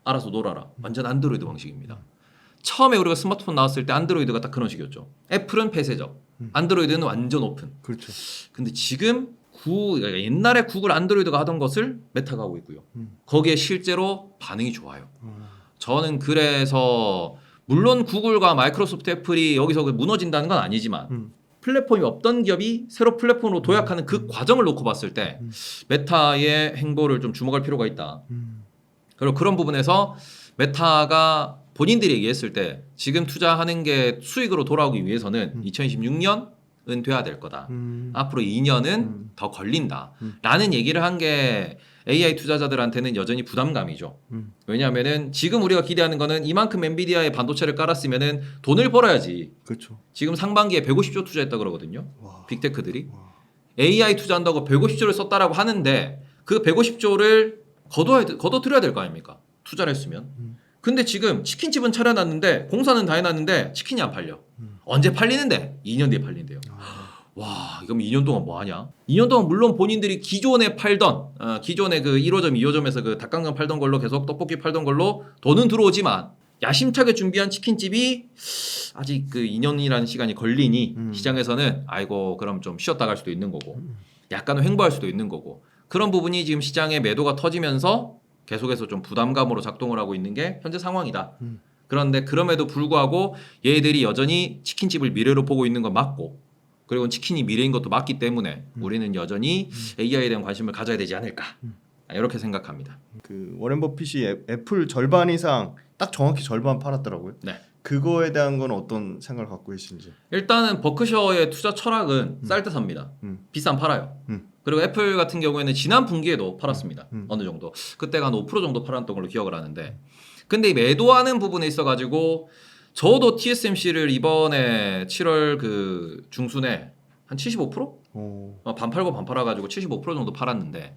Speaker 2: 알아서 놀아라. 완전 안드로이드 방식입니다. 처음에 우리가 스마트폰 나왔을 때 안드로이드가 딱 그런 식이었죠. 애플은 폐쇄적, 안드로이드는 완전 오픈.
Speaker 1: 그렇죠.
Speaker 2: 근데 지금 그러니까 옛날에 구글 안드로이드가 하던 것을 메타가 하고 있고요. 거기에 실제로 반응이 좋아요. 저는 그래서 물론 구글과 마이크로소프트 애플이 여기서 무너진다는 건 아니지만 플랫폼이 없던 기업이 새로 플랫폼으로 도약하는 그 과정을 놓고 봤을 때 메타의 행보를 좀 주목할 필요가 있다. 그리고 그런 부분에서 메타가 본인들이 얘기했을 때 지금 투자하는 게 수익으로 돌아오기 위해서는 2026년은 돼야 될 거다. 앞으로 2년은 더 걸린다. 라는 얘기를 한 게 AI 투자자들한테는 여전히 부담감이죠. 왜냐하면은 지금 우리가 기대하는 거는 이만큼 엔비디아의 반도체를 깔았으면은 돈을 벌어야지.
Speaker 1: 그렇죠.
Speaker 2: 지금 상반기에 150조 투자했다 그러거든요.
Speaker 1: 와.
Speaker 2: 빅테크들이.
Speaker 1: 와.
Speaker 2: AI 투자한다고 150조를 썼다라고 하는데 그 150조를 걷어들여야 될 거 아닙니까? 투자를 했으면. 근데 지금 치킨집은 차려놨는데 공사는 다 해놨는데 치킨이 안 팔려. 언제 팔리는데? 2년 뒤에 팔린대요. 와, 이건 2년 동안 뭐 하냐? 2년 동안 물론 본인들이 기존에 팔던 기존에 그 1호점, 2호점에서 그 닭강정 팔던 걸로 계속 떡볶이 팔던 걸로 돈은 들어오지만 야심차게 준비한 치킨집이 아직 그 2년이라는 시간이 걸리니 시장에서는 아이고 그럼 좀 쉬었다 갈 수도 있는 거고 약간은 횡보할 수도 있는 거고 그런 부분이 지금 시장의 매도가 터지면서 계속해서 좀 부담감으로 작동을 하고 있는 게 현재 상황이다. 그런데 그럼에도 불구하고 얘들이 여전히 치킨집을 미래로 보고 있는 건 맞고 그리고 치킨이 미래인 것도 맞기 때문에 우리는 여전히 AI에 대한 관심을 가져야 되지 않을까 이렇게 생각합니다.
Speaker 1: 그 워렌 버핏이 애플 절반 이상 딱 정확히 절반 팔았더라고요.
Speaker 2: 네.
Speaker 1: 그거에 대한 건 어떤 생각을 갖고 계신지.
Speaker 2: 일단은 버크셔의 투자 철학은 쌀 때 삽니다. 비싼 팔아요. 그리고 애플 같은 경우에는 지난 분기에도 팔았습니다. 어느 정도. 그때가 한 5% 정도 팔았던 걸로 기억을 하는데 근데 이 매도하는 부분에 있어가지고 저도 TSMC를 이번에 7월 그 중순에 한 75%?
Speaker 1: 오.
Speaker 2: 반 팔고 반 팔아가지고 75% 정도 팔았는데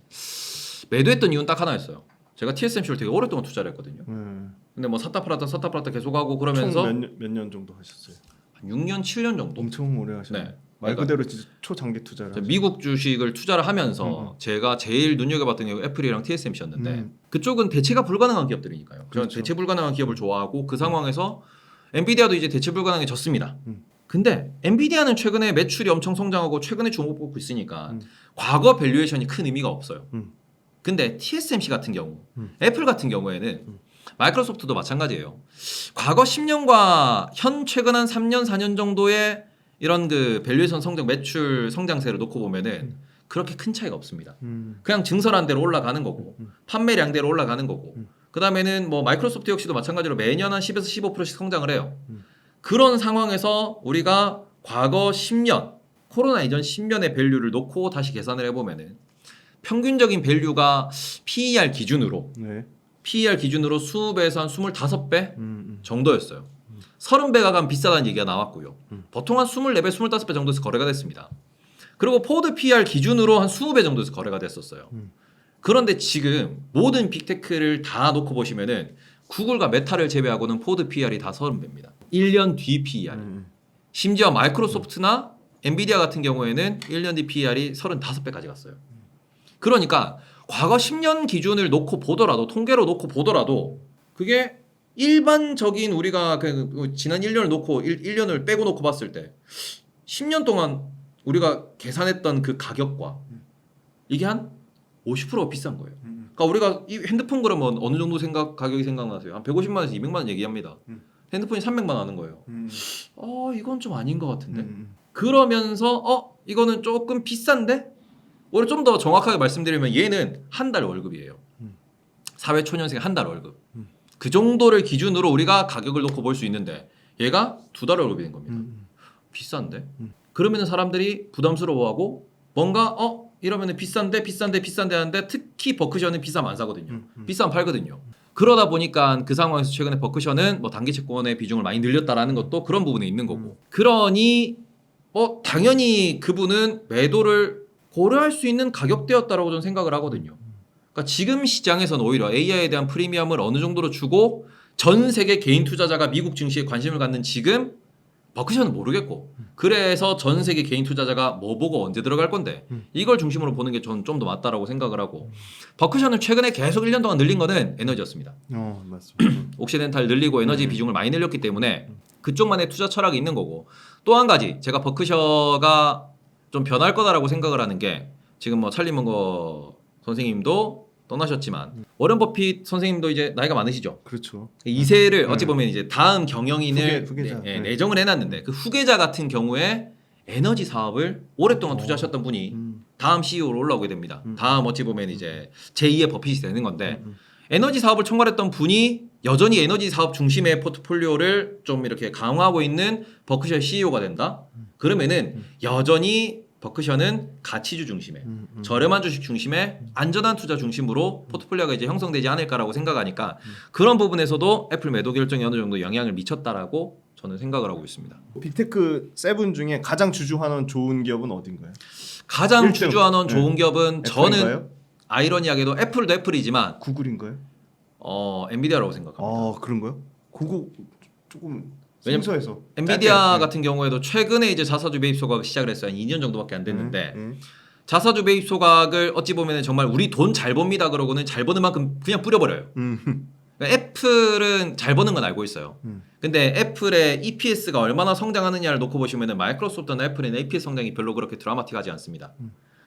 Speaker 2: 매도했던 이유는 딱 하나였어요. 제가 TSMC를 되게 오랫동안 투자를 했거든요. 근데 뭐 샀다 팔았다 계속하고 그러면서
Speaker 1: 몇 년 정도 하셨어요?
Speaker 2: 한 6년 7년 정도.
Speaker 1: 엄청 오래 하셨네.
Speaker 2: 네.
Speaker 1: 말
Speaker 2: 그러니까
Speaker 1: 그대로 진짜 초장기 투자를.
Speaker 2: 제가 미국 주식을 투자를 하면서 제가 제일 눈여겨봤던 게 애플이랑 TSMC였는데 그쪽은 대체가 불가능한 기업들이니까요. 저는
Speaker 1: 그렇죠.
Speaker 2: 대체 불가능한 기업을 좋아하고 그 상황에서 엔비디아도 이제 대체 불가능해졌습니다. 근데 엔비디아는 최근에 매출이 엄청 성장하고 최근에 주목받고 있으니까 과거 밸류에이션이 큰 의미가 없어요. 근데 TSMC 같은 경우, 애플 같은 경우에는 마이크로소프트도 마찬가지예요. 과거 10년과 현 최근 한 3년, 4년 정도의 이런 그 밸류에이션 성장, 매출 성장세를 놓고 보면은 그렇게 큰 차이가 없습니다. 그냥 증설한 대로 올라가는 거고, 판매량대로 올라가는 거고, 그 다음에는 뭐 마이크로소프트 역시도 마찬가지로 매년 한 10에서 15%씩 성장을 해요. 그런 상황에서 우리가 과거 10년, 코로나 이전 10년의 밸류를 놓고 다시 계산을 해보면은 평균적인 밸류가 PER 기준으로
Speaker 1: 네.
Speaker 2: PER 기준으로 20배에서 한 25배 정도였어요. 30배가 가면 비싸다는 얘기가 나왔고요. 보통 한 24배, 25배 정도에서 거래가 됐습니다. 그리고 포드 PER 기준으로 한 20배 정도에서 거래가 됐었어요. 그런데 지금 모든 빅테크를 다 놓고 보시면은 구글과 메타를 제외하고는 포드 PER이 다 30배입니다. 1년 뒤 PER. 심지어 마이크로소프트나 엔비디아 같은 경우에는 1년 뒤 PER이 35배까지 갔어요. 그러니까 과거 10년 기준을 놓고 보더라도 통계로 놓고 보더라도 그게 일반적인 우리가 그 지난 1년을 놓고 1년을 빼고 놓고 봤을 때 10년 동안 우리가 계산했던 그 가격과 이게 한 50% 비싼 거예요. 그러니까 우리가 이 핸드폰 그러면 어느 정도 가격이 생각나세요? 한 150만 원에서 200만 원 얘기합니다. 핸드폰이 300만 원 하는 거예요. 이건 좀 아닌 것 같은데. 그러면서 이거는 조금 비싼데? 오히려 좀 더 정확하게 말씀드리면 얘는 한 달 월급이에요. 사회 초년생 한 달 월급. 그 정도를 기준으로 우리가 가격을 놓고 볼 수 있는데 얘가 2달 월급이 된 겁니다. 비싼데? 그러면 사람들이 부담스러워하고 뭔가 이러면 비싼데 하는데 특히 버크셔는 비싸면 안 사거든요. 비싸면 팔거든요. 그러다 보니까 그 상황에서 최근에 버크셔는 뭐 단기 채권의 비중을 많이 늘렸다라는 것도 그런 부분에 있는 거고. 그러니 당연히 그분은 매도를 고려할 수 있는 가격대였다라고 저는 생각을 하거든요. 그러니까 지금 시장에서는 오히려 AI에 대한 프리미엄을 어느 정도로 주고 전 세계 개인 투자자가 미국 증시에 관심을 갖는 지금 버크셔는 모르겠고 그래서 전 세계 개인 투자자가 뭐 보고 언제 들어갈 건데 이걸 중심으로 보는 게 저는 좀 더 맞다라고 생각을 하고 버크셔는 최근에 계속 1년 동안 늘린 거는 에너지였습니다.
Speaker 1: 맞습니다.
Speaker 2: 옥시덴탈 늘리고 에너지 비중을 많이 늘렸기 때문에 그쪽만의 투자 철학이 있는 거고 또 한 가지 제가 버크셔가 좀 변할 거다라고 생각을 하는 게 지금 뭐 찰리 먼거 선생님도 떠나셨지만 워런 버핏 선생님도 이제 나이가 많으시죠.
Speaker 1: 그렇죠.
Speaker 2: 2세를 어찌 보면 이제 다음 경영인을
Speaker 1: 후계자.
Speaker 2: 내정을 해놨는데 그 후계자 같은 경우에 에너지 사업을 오랫동안 투자하셨던 분이 다음 CEO로 올라오게 됩니다. 다음 어찌 보면 이제 제2의 버핏이 되는 건데 에너지 사업을 총괄했던 분이 여전히 에너지 사업 중심의 포트폴리오를 좀 이렇게 강화하고 있는 버크셔의 CEO가 된다. 그러면은 여전히 버크셔는 가치주 중심의 저렴한 주식 중심의 안전한 투자 중심으로 포트폴리오가 이제 형성되지 않을까라고 생각하니까 그런 부분에서도 애플 매도 결정이 어느 정도 영향을 미쳤다라고 저는 생각을 하고 있습니다.
Speaker 1: 빅테크 7 중에 가장 주주환원 좋은 기업은 어딘가요?
Speaker 2: 가장
Speaker 1: 1등.
Speaker 2: 주주환원 좋은 기업은 저는
Speaker 1: 애플인가요?
Speaker 2: 아이러니하게도 애플도 애플이지만
Speaker 1: 구글인가요?
Speaker 2: 엔비디아라고 생각합니다.
Speaker 1: 그런가요? 그거 조금
Speaker 2: 왜냐면
Speaker 1: 생소해서.
Speaker 2: 엔비디아
Speaker 1: 짧게.
Speaker 2: 같은 경우에도 최근에 이제 자사주 매입 소각을 시작을 했어요. 한 2년 정도밖에 안 됐는데
Speaker 1: 네.
Speaker 2: 자사주 매입 소각을 어찌 보면 정말 우리 돈 잘 법니다 그러고는 잘 버는 만큼 그냥 뿌려버려요. 그러니까 애플은 잘 버는 건 알고 있어요. 근데 애플의 EPS가 얼마나 성장하느냐를 놓고 보시면 마이크로소프트나 애플은 EPS 성장이 별로 그렇게 드라마틱하지 않습니다.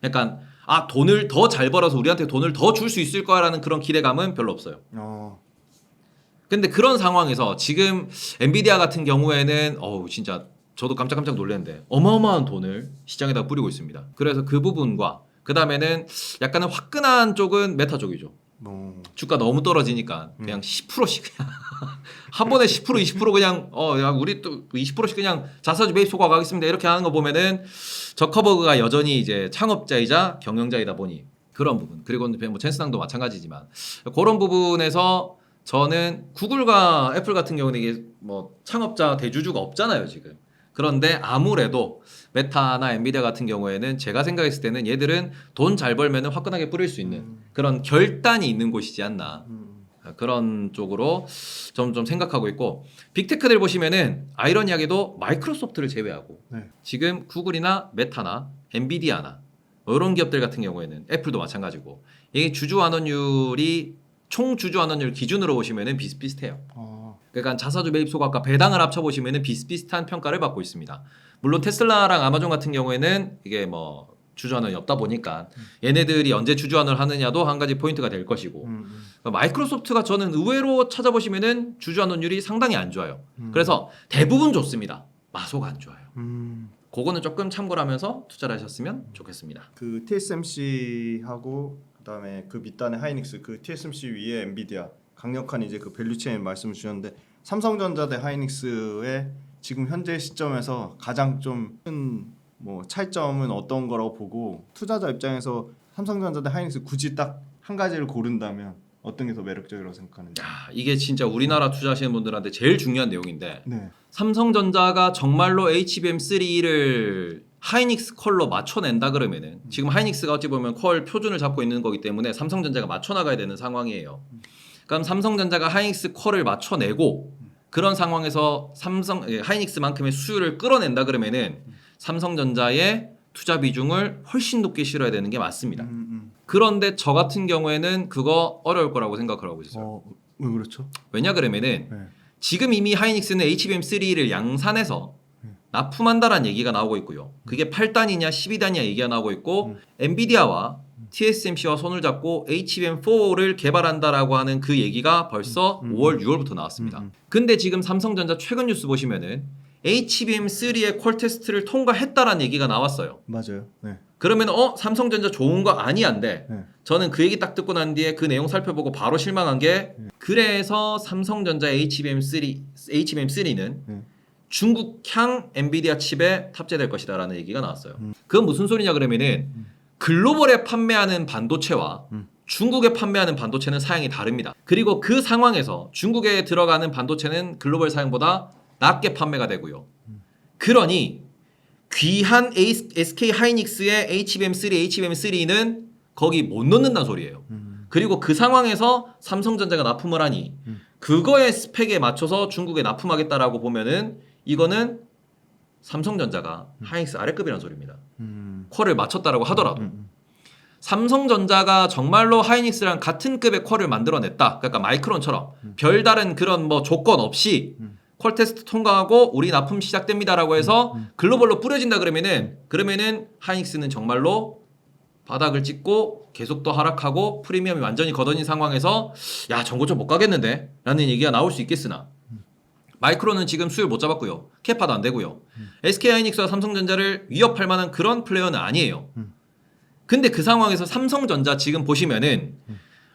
Speaker 2: 약간 돈을 더 잘 벌어서 우리한테 돈을 더 줄 수 있을 거라는 그런 기대감은 별로 없어요. 근데 그런 상황에서 지금 엔비디아 같은 경우에는 진짜 저도 깜짝깜짝 놀랐는데 어마어마한 돈을 시장에다 뿌리고 있습니다. 그래서 그 부분과 그 다음에는 약간은 화끈한 쪽은 메타 쪽이죠. 주가 너무 떨어지니까 그냥 10%씩 그냥 한 번에 10% 20% 그냥 우리 또 20%씩 그냥 자사주 매입 소각하겠습니다 이렇게 하는 거 보면은 저커버그가 여전히 이제 창업자이자 경영자이다 보니 그런 부분 그리고 뭐 젠슨항도 마찬가지지만 그런 부분에서 저는 구글과 애플 같은 경우는 이게 뭐 창업자 대주주가 없잖아요 지금. 그런데 아무래도 메타나 엔비디아 같은 경우에는 제가 생각했을 때는 얘들은 돈 잘 벌면 화끈하게 뿌릴 수 있는 그런 결단이 있는 곳이지 않나. 그런 쪽으로 좀 생각하고 있고, 빅테크들 보시면은 아이러니하게도 마이크로소프트를 제외하고
Speaker 1: 네.
Speaker 2: 지금 구글이나 메타나 엔비디아나 이런 기업들 같은 경우에는 애플도 마찬가지고 이게 주주환원율이 총 주주환원율 기준으로 보시면은 비슷비슷해요. 그러니까 자사주 매입 소각과 배당을 합쳐보시면은 비슷비슷한 평가를 받고 있습니다. 물론 테슬라랑 아마존 같은 경우에는 이게 뭐 주주환원이 없다 보니까 얘네들이 언제 주주환원을 하느냐도 한 가지 포인트가 될 것이고, 그러니까 마이크로소프트가 저는 의외로 찾아보시면은 주주환원율이 상당히 안 좋아요. 그래서 대부분 좋습니다. 마소가 안 좋아요. 그거는 조금 참고를 하면서 투자를 하셨으면 좋겠습니다.
Speaker 1: 그 TSMC하고 그다음에 그 밑단의 하이닉스, 그 TSMC 위에 엔비디아 강력한 이제 그 밸류체인 말씀을 주셨는데, 삼성전자 대 하이닉스의 지금 현재 시점에서 가장 좀 큰 뭐 차이점은 어떤 거라고 보고, 투자자 입장에서 삼성전자 대 하이닉스 굳이 딱 한 가지를 고른다면 어떤 게 더 매력적이라고 생각하는지.
Speaker 2: 야, 이게 진짜 우리나라 투자하시는 분들한테 제일 중요한 내용인데,
Speaker 1: 네.
Speaker 2: 삼성전자가 정말로 HBM3를 하이닉스 퀄로 맞춰낸다 그러면은, 지금 하이닉스가 어찌 보면 퀄 표준을 잡고 있는 거기 때문에 삼성전자가 맞춰나가야 되는 상황이에요. 그럼 삼성전자가 하이닉스 퀄을 맞춰내고 그런 상황에서 하이닉스만큼의 수율을 끌어낸다 그러면은 삼성전자의 투자 비중을 훨씬 높게 실어야 되는 게 맞습니다. 그런데 저 같은 경우에는 그거 어려울 거라고 생각을 하고 있어요.
Speaker 1: 왜 그렇죠?
Speaker 2: 왜냐 그러면은
Speaker 1: 네.
Speaker 2: 지금 이미 하이닉스는 HBM3를 양산해서 납품한다라는 얘기가 나오고 있고요. 그게 8단이냐 12단이냐 얘기가 나오고 있고, 엔비디아와 TSMC와 손을 잡고 HBM4를 개발한다라고 하는 그 얘기가 벌써 5월, 6월부터 나왔습니다. 근데 지금 삼성전자 최근 뉴스 보시면은 HBM3의 퀄 테스트를 통과했다라는 얘기가 나왔어요.
Speaker 1: 맞아요. 네.
Speaker 2: 그러면 삼성전자 좋은 거 아니한데,
Speaker 1: 네.
Speaker 2: 저는 그 얘기 딱 듣고 난 뒤에 그 내용 살펴보고 바로 실망한 게, 그래서 삼성전자 HBM3는 중국향 엔비디아 칩에 탑재될 것이다라는 얘기가 나왔어요. 그건 무슨 소리냐 그러면은 글로벌에 판매하는 반도체와 중국에 판매하는 반도체는 사양이 다릅니다. 그리고 그 상황에서 중국에 들어가는 반도체는 글로벌 사양보다 낮게 판매가 되고요. 그러니 귀한 SK 하이닉스의 HBM3는 거기 못 넣는다는 소리예요. 그리고 그 상황에서 삼성전자가 납품을 하니 그거의 스펙에 맞춰서 중국에 납품하겠다라고 보면은 이거는 삼성전자가 하이닉스 아래급이라는 소리입니다. 퀄을 맞췄다라고 하더라도 삼성전자가 정말로 하이닉스랑 같은 급의 퀄을 만들어냈다. 그러니까 마이크론처럼 별다른 그런 뭐 조건 없이 퀄 테스트 통과하고 우리 납품 시작됩니다라고 해서 글로벌로 뿌려진다 그러면은 하이닉스는 정말로 바닥을 찍고 계속 또 하락하고 프리미엄이 완전히 걷어진 상황에서 야, 전고점 못 가겠는데 라는 얘기가 나올 수 있겠으나, 마이크론은 지금 수율 못 잡았고요. 캐파도 안 되고요. SK 하이닉스와 삼성전자를 위협할 만한 그런 플레이어는 아니에요. 근데 그 상황에서 삼성전자 지금 보시면은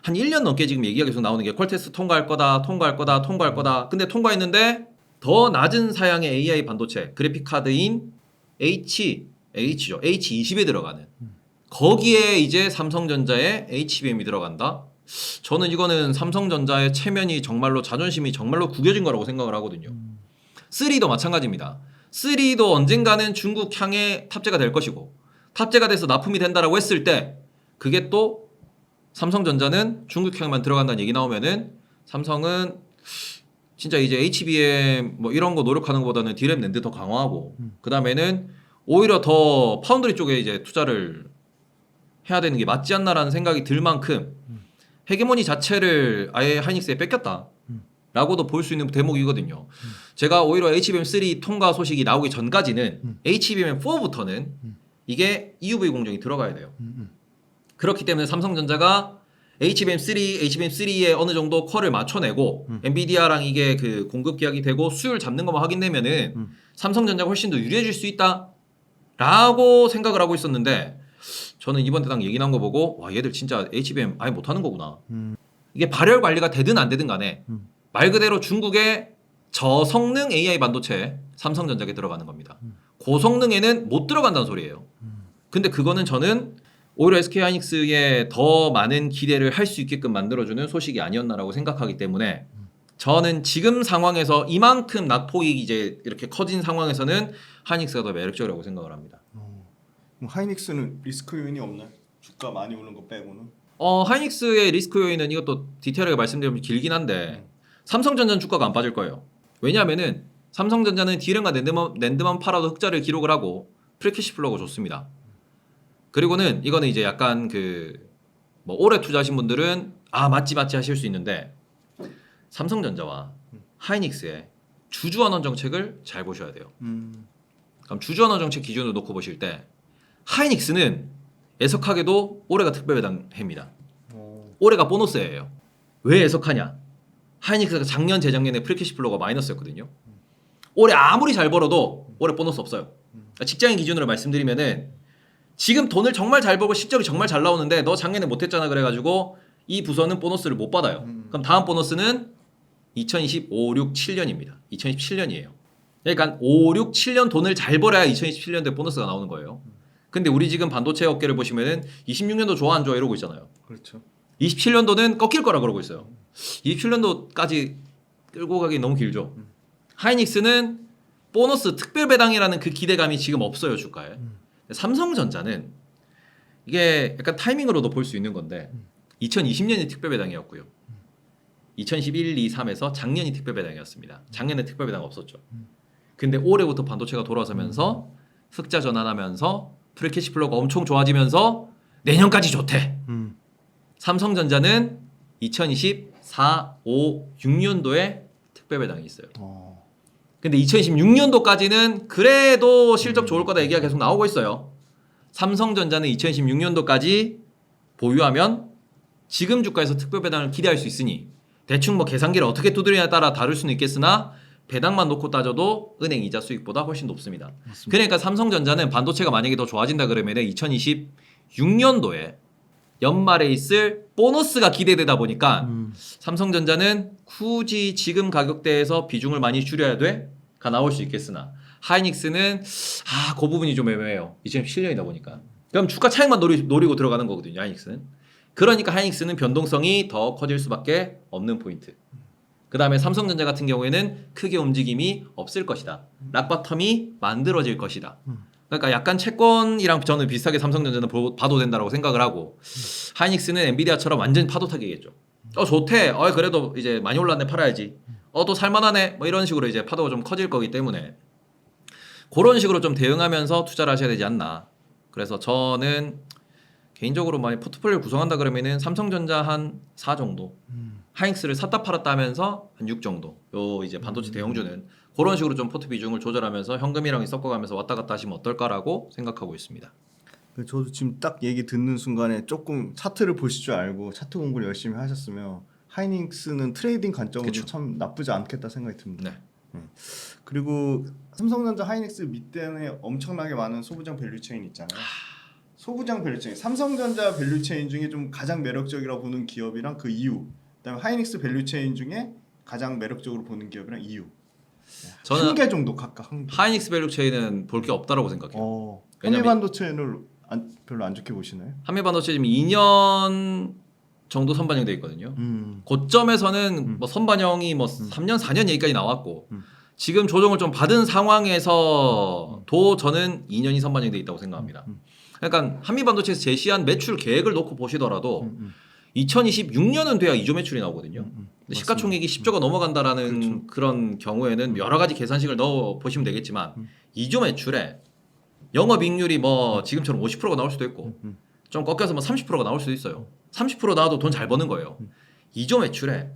Speaker 2: 한 1년 넘게 지금 얘기가 계속 나오는 게 퀄 테스트 통과할 거다. 근데 통과했는데 더 낮은 사양의 AI 반도체, 그래픽 카드인 H20에 들어가는, 거기에 이제 삼성전자의 HBM이 들어간다. 저는 이거는 삼성전자의 체면이 정말로, 자존심이 정말로 구겨진 거라고 생각을 하거든요. 3도 마찬가지입니다. 3도 언젠가는 중국향에 탑재가 될 것이고, 탑재가 돼서 납품이 된다라고 했을 때 그게 또 삼성전자는 중국향만 들어간다는 얘기 나오면은 삼성은 진짜 이제 HBM 뭐 이런 거 노력하는 것보다는 D램 낸드 더 강화하고 그 다음에는 오히려 더 파운드리 쪽에 이제 투자를 해야 되는 게 맞지 않나라는 생각이 들 만큼 헤게모니 자체를 아예 하이닉스에 뺏겼다 라고도 볼 수 있는 대목이거든요. 제가 오히려 HBM3 통과 소식이 나오기 전까지는 HBM4부터는 이게 EUV 공정이 들어가야 돼요. 그렇기 때문에 삼성전자가 HBM3에 어느 정도 퀄을 맞춰내고 엔비디아랑 이게 그 공급 계약이 되고 수율 잡는 것만 확인되면은 삼성전자가 훨씬 더 유리해질 수 있다라고 생각을 하고 있었는데, 저는 이번 대당 얘기 나온 거 보고 와, 얘들 진짜 HBM 아예 못하는 거구나. 이게 발열 관리가 되든 안 되든 간에 말 그대로 중국의 저성능 AI 반도체 삼성전자에 들어가는 겁니다. 고성능에는 못 들어간다는 소리예요. 근데 그거는 저는 오히려 SK 하이닉스에 더 많은 기대를 할 수 있게끔 만들어주는 소식이 아니었나라고 생각하기 때문에 저는 지금 상황에서 이만큼 낙폭이 이제 이렇게 커진 상황에서는 하이닉스가 더 매력적이라고 생각을 합니다.
Speaker 1: 그럼 하이닉스는 리스크 요인이 없나요? 주가 많이 오른 거 빼고는?
Speaker 2: 하이닉스의 리스크 요인은 이것도 디테일하게 말씀드리면 길긴 한데 삼성전자는 주가가 안 빠질 거예요. 왜냐하면은 삼성전자는 D램과 낸드만 팔아도 흑자를 기록을 하고 프리캐시 플로우가 좋습니다. 그리고는 이거는 이제 약간 뭐 오래 투자하신 분들은 맞지 하실 수 있는데 삼성전자와 하이닉스의 주주환원 정책을 잘 보셔야 돼요. 그럼 주주환원 정책 기준으로 놓고 보실 때 하이닉스는 애석하게도 올해가 특별배당해입니다. 올해가 보너스예요. 왜 애석하냐? 하이닉스가 작년 재작년에 프리캐시 플로우가 마이너스였거든요. 올해 아무리 잘 벌어도 올해 보너스 없어요. 그러니까 직장인 기준으로 말씀드리면은 지금 돈을 정말 잘 벌고 실적이 정말 잘 나오는데 너 작년에 못했잖아 그래가지고 이 부서는 보너스를 못 받아요. 그럼 다음 보너스는 2025, 6, 7년입니다. 2027년이에요. 그러니까 5, 6, 7년 돈을 잘 벌어야 2027년도에 보너스가 나오는 거예요. 근데 우리 지금 반도체 업계를 보시면은 26년도 좋아 안 좋아 이러고 있잖아요.
Speaker 1: 그렇죠.
Speaker 2: 27년도는 꺾일 거라 그러고 있어요. 27년도까지 끌고 가기 너무 길죠. 하이닉스는 보너스 특별 배당이라는 그 기대감이 지금 없어요 주가에. 삼성전자는 이게 약간 타이밍으로도 볼 수 있는 건데 2020년이 특별 배당이었고요. 2011, 2, 3에서 작년이 특별 배당이었습니다. 작년에 특별 배당 없었죠. 근데 올해부터 반도체가 돌아서면서 흑자 전환하면서 프리캐시 플로우가 엄청 좋아지면서 내년까지 좋대. 삼성전자는 2024, 5, 6년도에 특별 배당이 있어요. 근데 2026년도까지는 그래도 실적 좋을 거다 얘기가 계속 나오고 있어요. 삼성전자는 2026년도까지 보유하면 지금 주가에서 특별 배당을 기대할 수 있으니 대충 뭐 계산기를 어떻게 두드리냐에 따라 다를 수는 있겠으나 배당만 놓고 따져도 은행 이자 수익보다 훨씬 높습니다.
Speaker 1: 맞습니다.
Speaker 2: 그러니까 삼성전자는 반도체가 만약에 더 좋아진다 그러면 2026년도에 연말에 있을 보너스가 기대되다 보니까 삼성전자는 굳이 지금 가격대에서 비중을 많이 줄여야 돼가 나올 수 있겠으나 하이닉스는 그 부분이 좀 애매해요. 2007년이다 보니까. 그럼 주가 차익만 노리고 들어가는 거거든요. 하이닉스는. 그러니까 하이닉스는 변동성이 더 커질 수밖에 없는 포인트. 그 다음에 삼성전자 같은 경우에는 크게 움직임이 없을 것이다. 락바텀이 만들어질 것이다. 그러니까 약간 채권이랑 저는 비슷하게 삼성전자는 봐도 된다고 생각을 하고 하이닉스는 엔비디아처럼 완전 파도 타기겠죠. 좋대. 그래도 이제 많이 올랐네 팔아야지. 또 살만하네. 뭐 이런 식으로 이제 파도가 좀 커질 거기 때문에 그런 식으로 좀 대응하면서 투자를 하셔야 되지 않나. 그래서 저는 개인적으로 많이 포트폴리오를 구성한다 그러면은 삼성전자 한 4 정도, 하이닉스를 샀다 팔았다 하면서 한 6 정도. 요 이제 반도체 대형주는 그런 식으로 좀 포트 비중을 조절하면서 현금이랑 섞어가면서 왔다 갔다 하시면 어떨까라고 생각하고 있습니다.
Speaker 1: 저도 지금 딱 얘기 듣는 순간에 조금 차트를 보실 줄 알고 차트 공부를 열심히 하셨으면 하이닉스는 트레이딩 관점으로
Speaker 2: 그쵸.
Speaker 1: 참 나쁘지 않겠다 생각이 듭니다.
Speaker 2: 네.
Speaker 1: 그리고 삼성전자 하이닉스 밑단에 엄청나게 많은 소부장 밸류체인 있잖아요. 소부장 밸류체인, 삼성전자 밸류체인 중에 좀 가장 매력적이라고 보는 기업이랑 그 이유, 그다음에 하이닉스 밸류체인 중에 가장 매력적으로 보는 기업이랑 이유.
Speaker 2: 저는
Speaker 1: 한 개 정도 각각 한 개.
Speaker 2: 하이닉스 밸류 체인은 볼 게 없다라고 생각해요.
Speaker 1: 한일
Speaker 2: 왜냐면-
Speaker 1: 반도체는 별로 안 좋게 보시나요?
Speaker 2: 한미반도체 지금 2년 정도 선반영돼 있거든요. 고점에서는 뭐 선반영이 뭐 3년 4년 얘기까지 나왔고 지금 조정을 좀 받은 상황에서도 저는 2년이 선반영돼 있다고 생각합니다. 그러니까 한미반도체에서 제시한 매출 계획을 놓고 보시더라도 2026년은 돼야 2조 매출이 나오거든요. 근데 시가총액이 10조가 넘어간다라는 그런 경우에는 여러 가지 계산식을 넣어 보시면 되겠지만 2조 매출에 영업이익률이 뭐 지금처럼 50%가 나올 수도 있고 좀 꺾여서 뭐 30%가 나올 수도 있어요. 30% 나와도 돈 잘 버는 거예요. 2조 매출에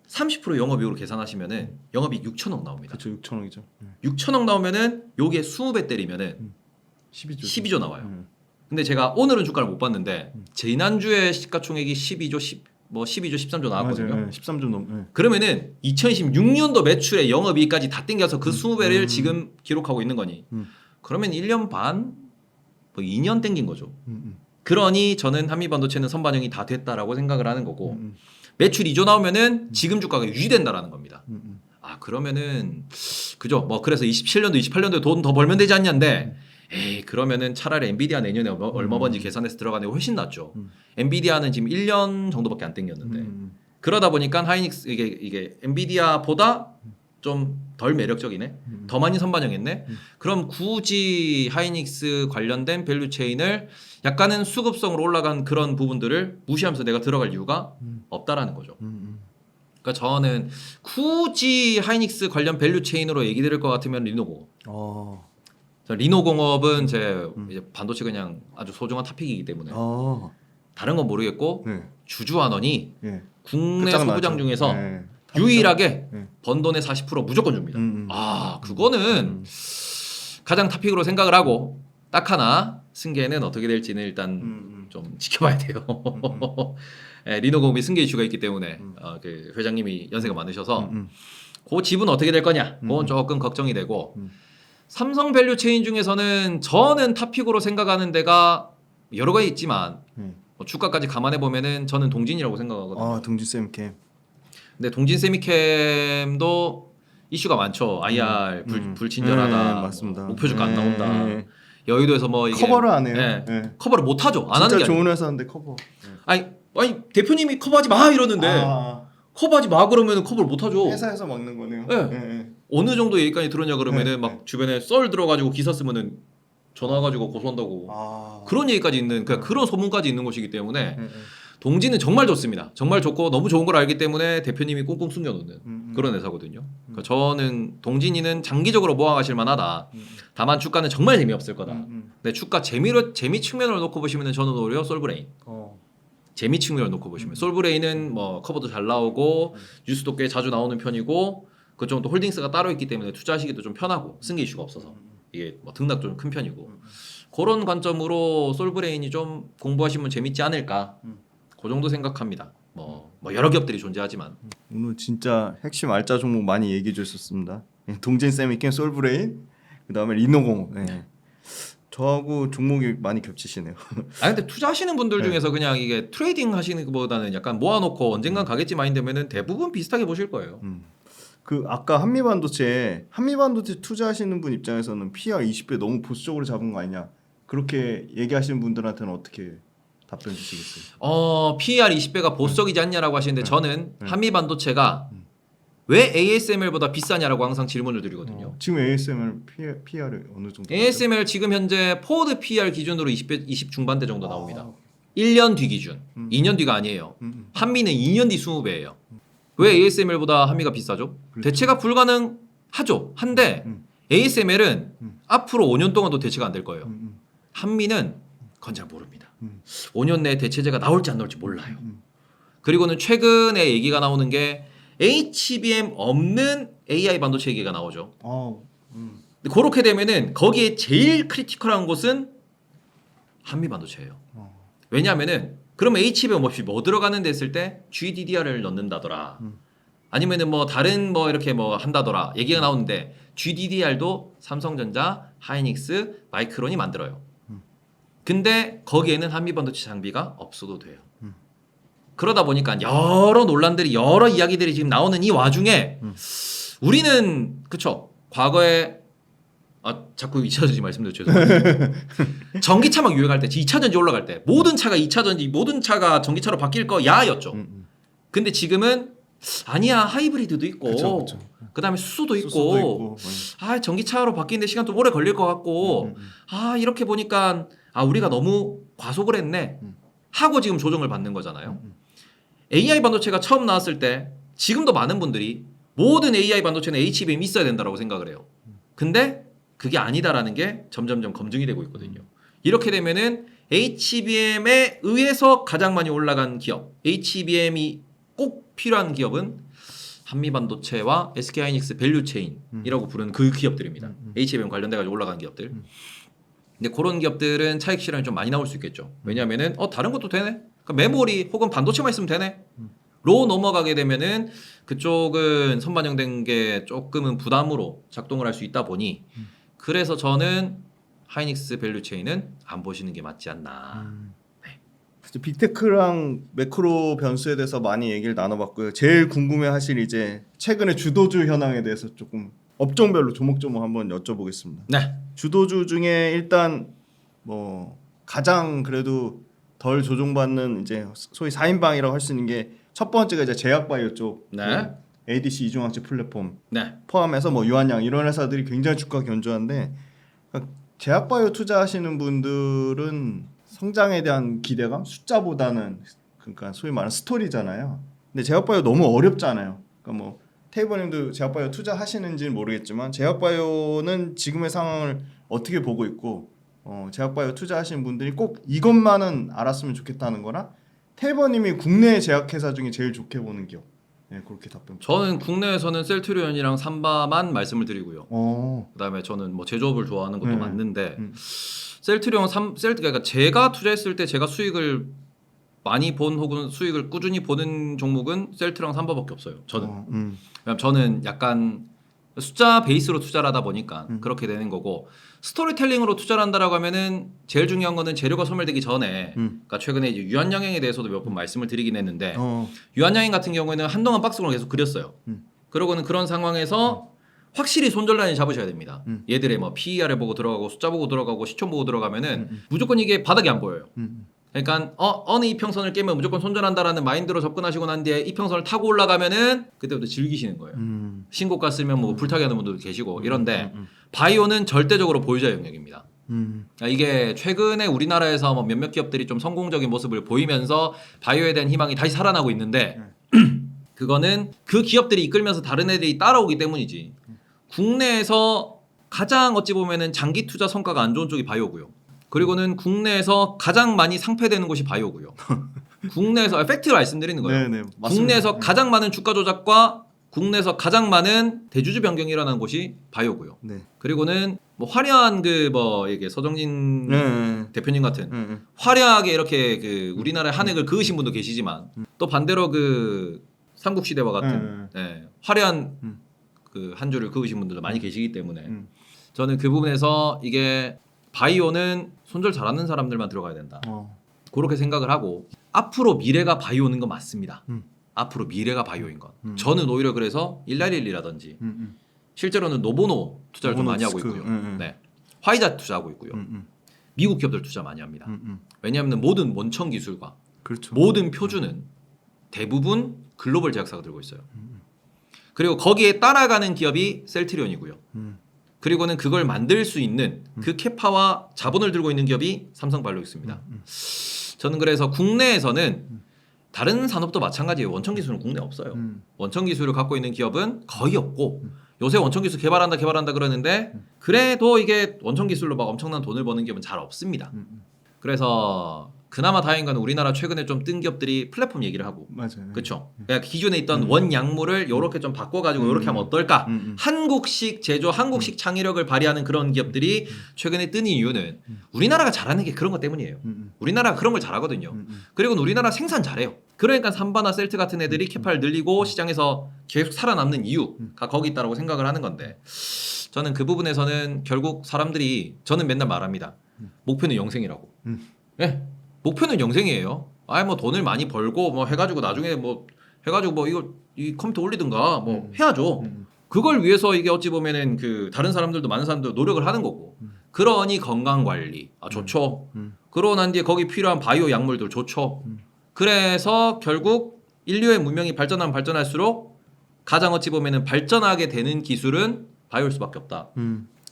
Speaker 2: 30% 영업이익으로 계산하시면은 영업이익 6천억 나옵니다.
Speaker 1: 그렇죠, 6천억이죠.
Speaker 2: 6천억 나오면은 요게 20배 때리면은 12조 나와요. 근데 제가 오늘은 주가를 못 봤는데 지난주에 시가총액이 12조 13조 나왔거든요.
Speaker 1: 맞아요. 13조 넘.
Speaker 2: 그러면은 2026년도 매출의 영업이익까지 다 땡겨서 그 20배를 지금 기록하고 있는 거니. 그러면 1년 반, 뭐 2년 땡긴 거죠. 그러니 저는 한미반도체는 선반영이 다 됐다라고 생각을 하는 거고 매출 2조 나오면은 지금 주가가 유지된다라는 겁니다. 그러면은 그죠. 뭐 그래서 27년도, 28년도에 돈 더 벌면 되지 않냐인데 그러면은 차라리 엔비디아 내년에 얼마 번지 계산해서 들어가는 게 훨씬 낫죠. 엔비디아는 지금 1년 정도밖에 안 땡겼는데 그러다 보니까 하이닉스 이게 엔비디아보다 좀 덜 매력적이네. 더 많이 선반영했네. 그럼 굳이 하이닉스 관련된 밸류 체인을 약간은 수급성으로 올라간 그런 부분들을 무시하면서 내가 들어갈 이유가 없다라는 거죠. 그러니까 저는 굳이 하이닉스 관련 밸류 체인으로 얘기 드릴 것 같으면 리노공업. 리노공업은 제 이제 반도체 그냥 아주 소중한 타픽이기 때문에 다른 건 모르겠고
Speaker 1: 네.
Speaker 2: 주주환원이
Speaker 1: 예.
Speaker 2: 국내
Speaker 1: 끝장나죠.
Speaker 2: 소부장 중에서
Speaker 1: 네.
Speaker 2: 유일하게
Speaker 1: 네.
Speaker 2: 번 돈의 40% 무조건 줍니다. 그거는
Speaker 1: 음.
Speaker 2: 가장 타픽으로 생각을 하고 딱 하나 승계는 어떻게 될지는 일단 좀 지켜봐야 돼요. 예, 리노공업이 승계 이슈가 있기 때문에 그 회장님이 연세가 많으셔서 그 집은 어떻게 될 거냐 그건 조금 걱정이 되고 삼성 밸류 체인 중에서는 저는 타픽으로 생각하는 데가 여러 가지 있지만 뭐 주가까지 감안해 보면은 저는 동진이라고 생각하거든요.
Speaker 1: 동진 쌤캠.
Speaker 2: 근데 동진 세미캠도 이슈가 많죠. IR 불친절하다.
Speaker 1: 네, 맞습니다.
Speaker 2: 뭐 목표 주가 안 나온다.
Speaker 1: 네.
Speaker 2: 여의도에서 뭐 이게
Speaker 1: 커버를 안 해요.
Speaker 2: 네.
Speaker 1: 네.
Speaker 2: 커버를 못 하죠. 안 하는
Speaker 1: 진짜
Speaker 2: 게
Speaker 1: 좋은
Speaker 2: 아니에요.
Speaker 1: 회사인데 커버.
Speaker 2: 아니 대표님이 커버하지 마 이러는데 커버하지 마 그러면 커버를 못 하죠.
Speaker 1: 회사에서 먹는 거네요.
Speaker 2: 네.
Speaker 1: 네.
Speaker 2: 어느 정도 얘기까지 들었냐 그러면은
Speaker 1: 네,
Speaker 2: 막 주변에 썰 들어가지고 기사 쓰면은 전화 가지고 고소한다고 그런 얘기까지 있는 그런 소문까지 있는 곳이기 때문에 동진은 정말 좋습니다. 정말 좋고 너무 좋은 걸 알기 때문에 대표님이 꽁꽁 숨겨놓는 그런 회사거든요. 그러니까 저는 동진이는 장기적으로 모아가실 만하다. 다만 주가는 정말 재미없을 거다. 근데 주가 재미 측면을 놓고 보시면 저는 오히려 솔브레인. 재미 측면을 놓고 보시면 솔브레인은 뭐 커버도 잘 나오고 뉴스도 꽤 자주 나오는 편이고 그쪽은 또 홀딩스가 따로 있기 때문에 투자하시기도 좀 편하고 승계 이슈가 없어서 이게 뭐 등락 좀 큰 편이고 그런 관점으로 솔브레인이 좀 공부하시면 재밌지 않을까. 그 정도 생각합니다. 뭐 여러 기업들이 존재하지만
Speaker 1: 오늘 진짜 핵심 알짜 종목 많이 얘기해 주셨습니다. 동진 세미캠, 솔브레인, 그다음에 리노공업. 네. 저하고 종목이 많이 겹치시네요.
Speaker 2: 근데 투자하시는 분들 중에서 그냥 이게 트레이딩 하시는 것보다는 약간 모아놓고 언젠간 가겠지 마인드면은 대부분 비슷하게 보실 거예요.
Speaker 1: 그 아까 한미반도체 투자하시는 분 입장에서는 PR 20배 너무 보수적으로 잡은 거 아니냐? 그렇게 얘기하시는 분들한테는 어떻게 답변 주시겠어요?
Speaker 2: PER 20배가 보수적이지 않냐라고 하시는데 저는 한미반도체가 왜 ASML보다 비싸냐라고 항상 질문을 드리거든요.
Speaker 1: 지금 ASML PR이 어느 정도?
Speaker 2: ASML 지금 현재 포워드 PER 기준으로 20 중반대 정도 나옵니다. 1년 뒤 기준. 2년 뒤가 아니에요. 한미는 2년 뒤 20배예요. 왜 ASML보다 한미가 비싸죠?
Speaker 1: 그렇죠.
Speaker 2: 대체가 불가능하죠. 한데 ASML은 앞으로 5년 동안도 대체가 안 될 거예요. 한미는 그건 잘 모릅니다. 5년 내에 대체제가 나올지 안 나올지 몰라요. 그리고는 최근에 얘기가 나오는 게 HBM 없는 AI 반도체 얘기가 나오죠. 근데 그렇게 되면은 거기에 제일 크리티컬한 곳은 한미 반도체예요. 왜냐하면은 그러면 HBM 없이 뭐 들어가는 데 했을 때 GDDR을 넣는다더라. 아니면은 뭐 다른 뭐 이렇게 뭐 한다더라 얘기가 나오는데 GDDR도 삼성전자, 하이닉스, 마이크론이 만들어요. 근데 거기에는 한미 반도체 장비가 없어도 돼요. 그러다 보니까 여러 논란들이 여러 이야기들이 지금 나오는 이 와중에 우리는 그쵸 과거에 자꾸 2차전지 말씀드려 죄송합니다. 전기차 막 유행할 때 2차전지 올라갈 때 모든 차가 2차전지 모든 차가 전기차로 바뀔 거야였죠. 근데 지금은 아니야 하이브리드도 있고
Speaker 1: 그쵸.
Speaker 2: 그다음에 수소도 있고 전기차로 바뀌는데 시간 좀 오래 걸릴 것 같고 이렇게 보니까 우리가 너무 과속을 했네 하고 지금 조정을 받는 거잖아요. AI 반도체가 처음 나왔을 때 지금도 많은 분들이 모든 AI 반도체는 HBM 있어야 된다고 생각을 해요. 근데 그게 아니다라는 게 점점점 검증이 되고 있거든요. 이렇게 되면은 HBM에 의해서 가장 많이 올라간 기업, HBM이 꼭 필요한 기업은 한미반도체와 SK하이닉스 밸류체인이라고 부르는 그 기업들입니다. HBM 관련돼가지고 올라간 기업들. 근데 그런 기업들은 차익 실현이 좀 많이 나올 수 있겠죠. 왜냐하면은 다른 것도 되네. 그러니까 메모리 혹은 반도체만 있으면 되네. 로 넘어가게 되면은 그쪽은 선반영된 게 조금은 부담으로 작동을 할 수 있다 보니 그래서 저는 하이닉스 밸류체인은 안 보시는 게 맞지 않나.
Speaker 1: 빅테크랑 매크로 변수에 대해서 많이 얘기를 나눠봤고요. 제일 궁금해하실 이제 최근의 주도주 현황에 대해서 조금 업종별로 조목조목 한번 여쭤보겠습니다.
Speaker 2: 네.
Speaker 1: 주도주 중에 일단 뭐 가장 그래도 덜 조종받는 이제 소위 4인방이라고 할 수 있는 게 첫 번째가 이제 제약바이오 쪽
Speaker 2: 네.
Speaker 1: 그 ADC 이중항체 플랫폼
Speaker 2: 네.
Speaker 1: 포함해서 뭐 유한양 이런 회사들이 굉장히 주가 견조한데 그러니까 제약바이오 투자하시는 분들은 성장에 대한 기대감 숫자보다는 그러니까 소위 말하는 스토리잖아요. 근데 제약바이오 너무 어렵잖아요. 그러니까 뭐 테이버님도 제약바이오 투자하시는지는 모르겠지만 제약바이오는 지금의 상황을 어떻게 보고 있고 제약바이오 투자하시는 분들이 꼭 이것만은 알았으면 좋겠다는 거나 테이버님이 국내 제약회사 중에 제일 좋게 보는 기업. 네, 그렇게 답변.
Speaker 2: 저는 국내에서는 셀트리온이랑 삼바만 말씀을 드리고요. 그다음에 저는 뭐 제조업을 좋아하는 것도 맞는데 셀트리온 그러니까 제가 투자했을 때 제가 수익을 많이 본 혹은 수익을 꾸준히 보는 종목은 셀트랑 삼바밖에 없어요. 저는. 왜냐면 저는 약간 숫자 베이스로 투자를 하다 보니까 그렇게 되는 거고 스토리텔링으로 투자를 한다라고 하면은 제일 중요한 거는 재료가 소멸되기 전에 그러니까 최근에 이제 유한양행에 대해서도 몇 번 말씀을 드리긴 했는데 유한양행 같은 경우에는 한동안 박스권을 계속 그렸어요. 그러고는 그런 상황에서 확실히 손절라인 잡으셔야 됩니다. 얘들의 뭐 PER을 보고 들어가고 숫자 보고 들어가고 시총 보고 들어가면은 무조건 이게 바닥이 안 보여요. 그러니까 어느 이평선을 깨면 무조건 손절한다라는 마인드로 접근하시고 난 뒤에 이평선을 타고 올라가면은 그때부터 즐기시는 거예요. 신고가 쓰면 뭐 불타게 하는 분들도 계시고 이런데 바이오는 절대적으로 보유자 영역입니다. 그러니까 이게 최근에 우리나라에서 뭐 몇몇 기업들이 좀 성공적인 모습을 보이면서 바이오에 대한 희망이 다시 살아나고 있는데 그거는 그 기업들이 이끌면서 다른 애들이 따라오기 때문이지. 국내에서 가장 어찌 보면은 장기 투자 성과가 안 좋은 쪽이 바이오고요. 그리고는 국내에서 가장 많이 상폐되는 곳이 바이오고요. 국내에서 팩트를 말씀드리는 거예요.
Speaker 1: 네네, 맞습니다.
Speaker 2: 국내에서 가장 많은 주가 조작과 국내에서 가장 많은 대주주 변경이 일어나는 곳이 바이오고요.
Speaker 1: 네.
Speaker 2: 그리고는 뭐 화려한 그 뭐 이게 서정진 대표님 같은 화려하게 이렇게 그 우리나라의 한획을 그으신 분도 계시지만 또 반대로 그 삼국시대와 같은 화려한 그 한 줄을 그으신 분들도 많이 계시기 때문에 저는 그 부분에서 이게 바이오는 손절 잘하는 사람들만 들어가야 된다. 그렇게 생각을 하고 앞으로 미래가 바이오는 건 맞습니다. 앞으로 미래가 바이오인 건. 저는 오히려 그래서 111이라든지 실제로는 노보노 투자를 좀 많이 하고 있고요. 네. 화이자 투자하고 있고요. 미국 기업들 투자 많이 합니다. 왜냐하면 모든 원천 기술과
Speaker 1: 그렇죠.
Speaker 2: 모든 표준은 대부분 글로벌 제약사가 들고 있어요. 그리고 거기에 따라가는 기업이 셀트리온이고요. 그리고는 그걸 만들 수 있는 그 캐파와 자본을 들고 있는 기업이 삼성바이오로직스입니다. 저는 그래서 국내에서는 다른 산업도 마찬가지예요. 원천 기술은 국내에 없어요. 원천 기술을 갖고 있는 기업은 거의 없고 요새 원천 기술 개발한다 그러는데 그래도 이게 원천 기술로 막 엄청난 돈을 버는 기업은 잘 없습니다. 그래서 그나마 다행인 건 우리나라 최근에 좀 뜬 기업들이 플랫폼 얘기를 하고
Speaker 1: 맞아요.
Speaker 2: 그렇죠. 그러니까 기존에 있던 원 약물을 이렇게 좀 바꿔가지고 이렇게 하면 어떨까? 한국식 제조, 한국식 창의력을 발휘하는 그런 기업들이 최근에 뜬 이유는 우리나라가 잘하는 게 그런 것 때문이에요. 우리나라가 그런 걸 잘하거든요. 그리고 우리나라 생산 잘해요. 그러니까 삼바나 셀트 같은 애들이 캐파를 늘리고 시장에서 계속 살아남는 이유가 거기 있다고 생각을 하는 건데 저는 그 부분에서는 결국 사람들이 저는 맨날 말합니다. 목표는 영생이라고. 네. 목표는 영생이에요. 아예 뭐 돈을 많이 벌고 뭐 해가지고 나중에 뭐 해가지고 뭐 이거 이 컴퓨터 올리든가 뭐 해야죠. 그걸 위해서 이게 어찌 보면은 그 다른 사람들도 많은 사람들 노력을 하는 거고. 그러니 건강 관리 좋죠. 그러고 난 뒤에 거기 필요한 바이오 약물들 좋죠. 그래서 결국 인류의 문명이 발전하면 발전할수록 가장 어찌 보면은 발전하게 되는 기술은 바이오일 수밖에 없다.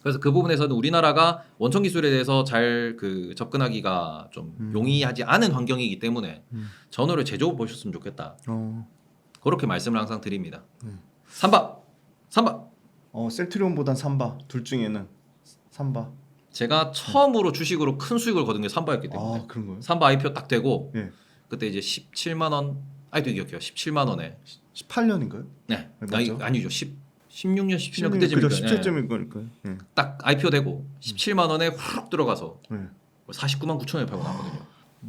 Speaker 2: 그래서 그 부분에서는 우리나라가 원천 기술에 대해서 잘 그 접근하기가 좀 용이하지 않은 환경이기 때문에 전후를 제조업 보셨으면 좋겠다. 그렇게 말씀을 항상 드립니다. 삼바.
Speaker 1: 셀트리온보단 삼바 둘 중에는 삼바.
Speaker 2: 제가 처음으로 주식으로 큰 수익을 거둔 게 삼바였기 때문에.
Speaker 1: 그런 거요?
Speaker 2: 삼바 IPO 딱 되고
Speaker 1: 예.
Speaker 2: 그때 이제 17만 원. 아직도 기억해요. 17만 원에.
Speaker 1: 18년인가요?
Speaker 2: 네.
Speaker 1: 맞죠?
Speaker 2: 아니죠. 16년, 17년 그때쯤
Speaker 1: 그죠 17점일 거니까요. 예.
Speaker 2: 딱 IPO 되고 17만 원에 후룩 들어가서
Speaker 1: 예.
Speaker 2: 49만 9천 원에 팔고 나왔거든요.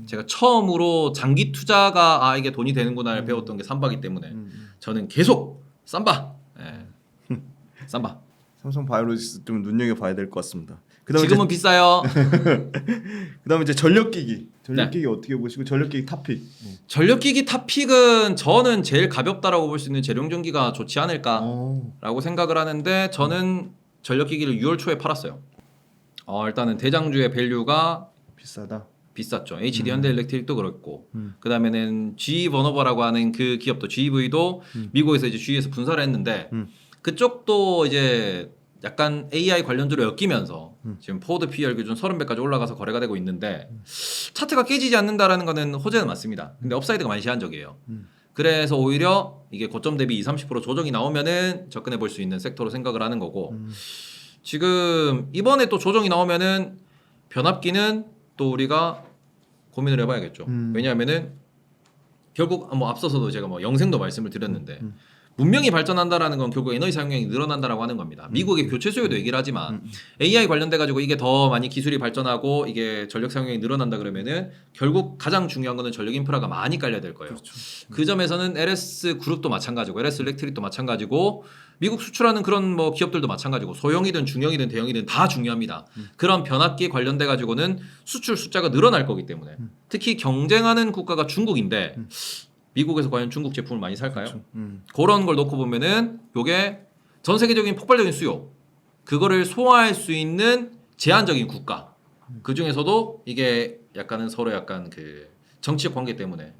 Speaker 2: 제가 처음으로 장기 투자가 이게 돈이 되는구나를 배웠던 게 삼바기 때문에 저는 계속 삼바. 예. 삼바.
Speaker 1: 삼성 바이오로직스 좀 눈여겨 봐야 될 것 같습니다.
Speaker 2: 지금은 비싸요.
Speaker 1: 그다음에 이제 전력기기 어떻게 보시고 전력기기 탑픽.
Speaker 2: 전력기기 탑픽은 저는 제일 가볍다라고 볼 수 있는 재룡전기가 좋지 않을까라고 생각을 하는데 저는 전력기기를 6월 초에 팔았어요. 일단은 대장주의 밸류가
Speaker 1: 비싸다.
Speaker 2: 비쌌죠. HD 현대일렉트릭도 그렇고 그다음에는 GE 버너버라고 하는 그 기업도 GEV도 미국에서 이제 GE에서 분사를 했는데 그쪽도 이제 약간 AI 관련주로 엮이면서 지금 포드 PER 기준 30배까지 올라가서 거래가 되고 있는데 차트가 깨지지 않는다라는 거는 호재는 맞습니다. 근데 업사이드가 많이 제한적이에요. 그래서 오히려 이게 고점 대비 20-30% 조정이 나오면은 접근해 볼 수 있는 섹터로 생각을 하는 거고 지금 이번에 또 조정이 나오면은 변압기는 또 우리가 고민을 해봐야겠죠. 왜냐하면은 결국 뭐 앞서서도 제가 뭐 영생도 말씀을 드렸는데 문명이 발전한다라는 건 결국 에너지 사용량이 늘어난다라고 하는 겁니다. 미국의 교체 수요도 얘기를 하지만 AI 관련돼 가지고 이게 더 많이 기술이 발전하고 이게 전력 사용량이 늘어난다 그러면은 결국 가장 중요한 거는 전력 인프라가 많이 깔려야 될 거예요.
Speaker 1: 그렇죠.
Speaker 2: 그 점에서는 LS 그룹도 마찬가지고 LS 일렉트릭도 마찬가지고 미국 수출하는 그런 뭐 기업들도 마찬가지고 소형이든 중형이든 대형이든 다 중요합니다. 그런 변압기에 관련돼 가지고는 수출 숫자가 늘어날 거기 때문에 특히 경쟁하는 국가가 중국인데 미국에서 과연 중국 제품을 많이 살까요?
Speaker 1: 그렇죠.
Speaker 2: 그런 걸 놓고 보면은 요게 전 세계적인 폭발적인 수요 그거를 소화할 수 있는 제한적인 국가 그 중에서도 이게 약간은 서로 약간 그 정치적 관계 때문에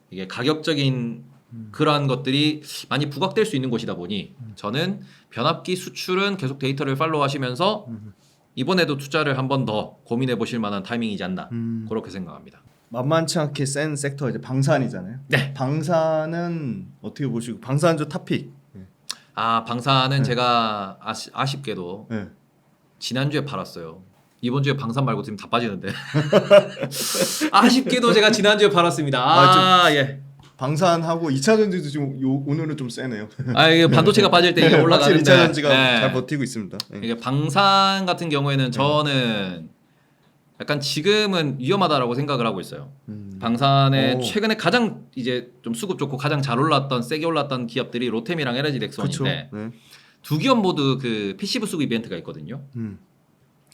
Speaker 2: 이게 가격적인 그러한 것들이 많이 부각될 수 있는 곳이다 보니 저는 변압기 수출은 계속 데이터를 팔로우 하시면서 이번에도 투자를 한 번 더 고민해 보실 만한 타이밍이지 않나 그렇게 생각합니다.
Speaker 1: 만만치 않게 센 섹터 이제 방산이잖아요.
Speaker 2: 네.
Speaker 1: 방산은 어떻게 보시고 방산주 탑픽.
Speaker 2: 아 방산은
Speaker 1: 네.
Speaker 2: 제가 아쉽게도
Speaker 1: 네.
Speaker 2: 지난주에 팔았어요. 이번 주에 방산 말고 지금 다 빠지는데 아쉽게도 제가 지난주에 팔았습니다. 예.
Speaker 1: 방산하고 2차 전지도 지금 오늘은 좀 세네요.
Speaker 2: 이게 반도체가 빠질 때 이게 올라가는데
Speaker 1: 확실히 2차 전지가
Speaker 2: 네.
Speaker 1: 잘 버티고 있습니다. 네.
Speaker 2: 이게 방산 같은 경우에는 저는 약간 지금은 위험하다라고 생각을 하고 있어요. 방산에
Speaker 1: 오.
Speaker 2: 최근에 가장 이제 좀 수급 좋고 가장 잘 올랐던 세게 올랐던 기업들이 로템이랑 LG 넥슨인데
Speaker 1: 네.
Speaker 2: 두 기업 모두 그 패시브 수급 이벤트가 있거든요.
Speaker 1: 음.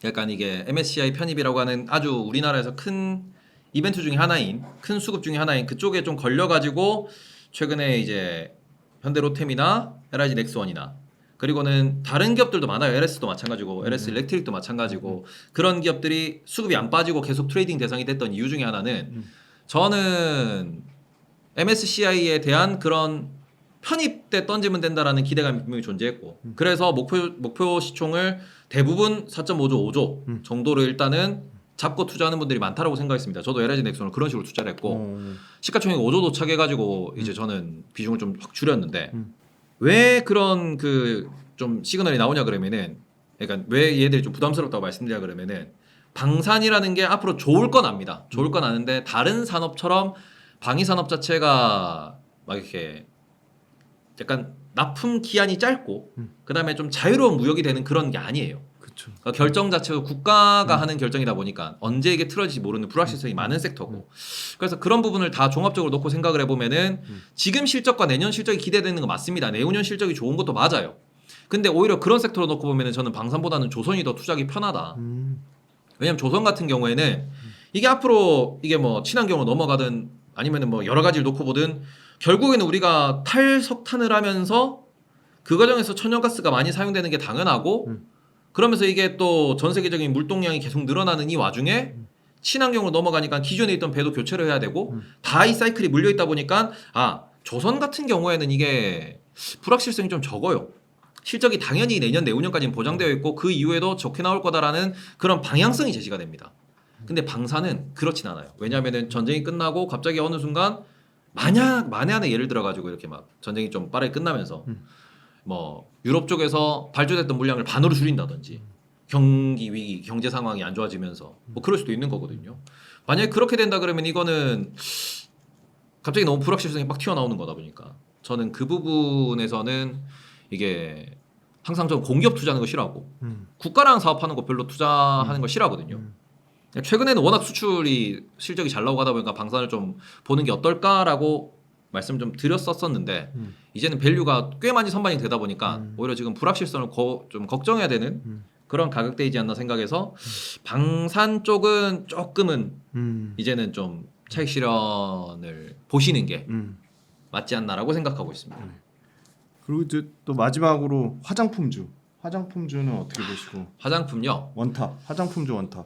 Speaker 2: 약간 이게 MSCI 편입이라고 하는 아주 우리나라에서 큰 이벤트 중에 하나인 큰 수급 중에 하나인 그쪽에 좀 걸려가지고 최근에 이제 현대로템이나 LG 넥스원이나 그리고는 다른 기업들도 많아요. LS도 마찬가지고 LS 일렉트릭도 마찬가지고 그런 기업들이 수급이 안 빠지고 계속 트레이딩 대상이 됐던 이유 중에 하나는 저는 MSCI에 대한 그런 편입 때 던지면 된다라는 기대감이 분명히 존재했고 그래서 목표 시총을 대부분 4.5조, 5조 정도로 일단은 잡고 투자하는 분들이 많다라고 생각했습니다. 저도 LG 넥슨을 그런 식으로 투자를 했고 시가총액 5조 도착해가지고 이제 저는 비중을 좀 확 줄였는데 왜 그런 그 좀 시그널이 나오냐 그러면은 그러니까 왜 얘들이 좀 부담스럽다고 말씀드리냐 그러면은 방산이라는 게 앞으로 좋을 건 압니다. 좋을 건 아는데 다른 산업처럼 방위 산업 자체가 막 이렇게 약간 납품 기한이 짧고 그다음에 좀 자유로운 무역이 되는 그런 게 아니에요.
Speaker 1: 그렇죠.
Speaker 2: 그러니까 결정 자체가 국가가 하는 결정이다 보니까 언제 이게 틀어질지 모르는 불확실성이 많은 섹터고 그래서 그런 부분을 다 종합적으로 놓고 생각을 해보면은 지금 실적과 내년 실적이 기대되는 거 맞습니다. 내후년 실적이 좋은 것도 맞아요. 근데 오히려 그런 섹터로 놓고 보면은 저는 방산보다는 조선이 더 투자하기 편하다. 왜냐면 조선 같은 경우에는 이게 앞으로 이게 뭐 친환경으로 넘어가든 아니면은 뭐 여러 가지를 놓고 보든 결국에는 우리가 탈석탄을 하면서 그 과정에서 천연가스가 많이 사용되는 게 당연하고 그러면서 이게 또 전 세계적인 물동량이 계속 늘어나는 이 와중에 친환경으로 넘어가니까 기존에 있던 배도 교체를 해야 되고 다 이 사이클이 물려 있다 보니까 조선 같은 경우에는 이게 불확실성이 좀 적어요. 실적이 당연히 내년 내후년까지는 보장되어 있고 그 이후에도 좋게 나올 거다라는 그런 방향성이 제시가 됩니다. 근데 방산은 그렇진 않아요. 왜냐하면은 전쟁이 끝나고 갑자기 어느 순간 만에 하나 예를 들어 가지고 이렇게 막 전쟁이 좀 빠르게 끝나면서 뭐 유럽 쪽에서 발주됐던 물량을 반으로 줄인다든지 경기 위기, 경제 상황이 안 좋아지면서 뭐 그럴 수도 있는 거거든요. 만약에 그렇게 된다 그러면 이거는 갑자기 너무 불확실성이 막 튀어나오는 거다 보니까 저는 그 부분에서는 이게 항상 좀 공기업 투자하는 거 싫어하고 국가랑 사업하는 거 별로 투자하는 거 싫어하거든요. 최근에는 워낙 수출이 실적이 잘 나오고 하다 보니까 방산을 좀 보는 게 어떨까라고 말씀 좀 드렸었는데 이제는 밸류가 꽤 많이 선반이 되다 보니까 오히려 지금 불확실성을 좀 걱정해야 되는 그런 가격대이지 않나 생각해서 방산 쪽은 조금은 이제는 좀 차익 실현을 보시는 게 맞지 않나라고 생각하고 있습니다.
Speaker 1: 그리고 이제 또 마지막으로 화장품주는 어떻게 보시고?
Speaker 2: 화장품요.
Speaker 1: 원탑, 화장품주 원탑.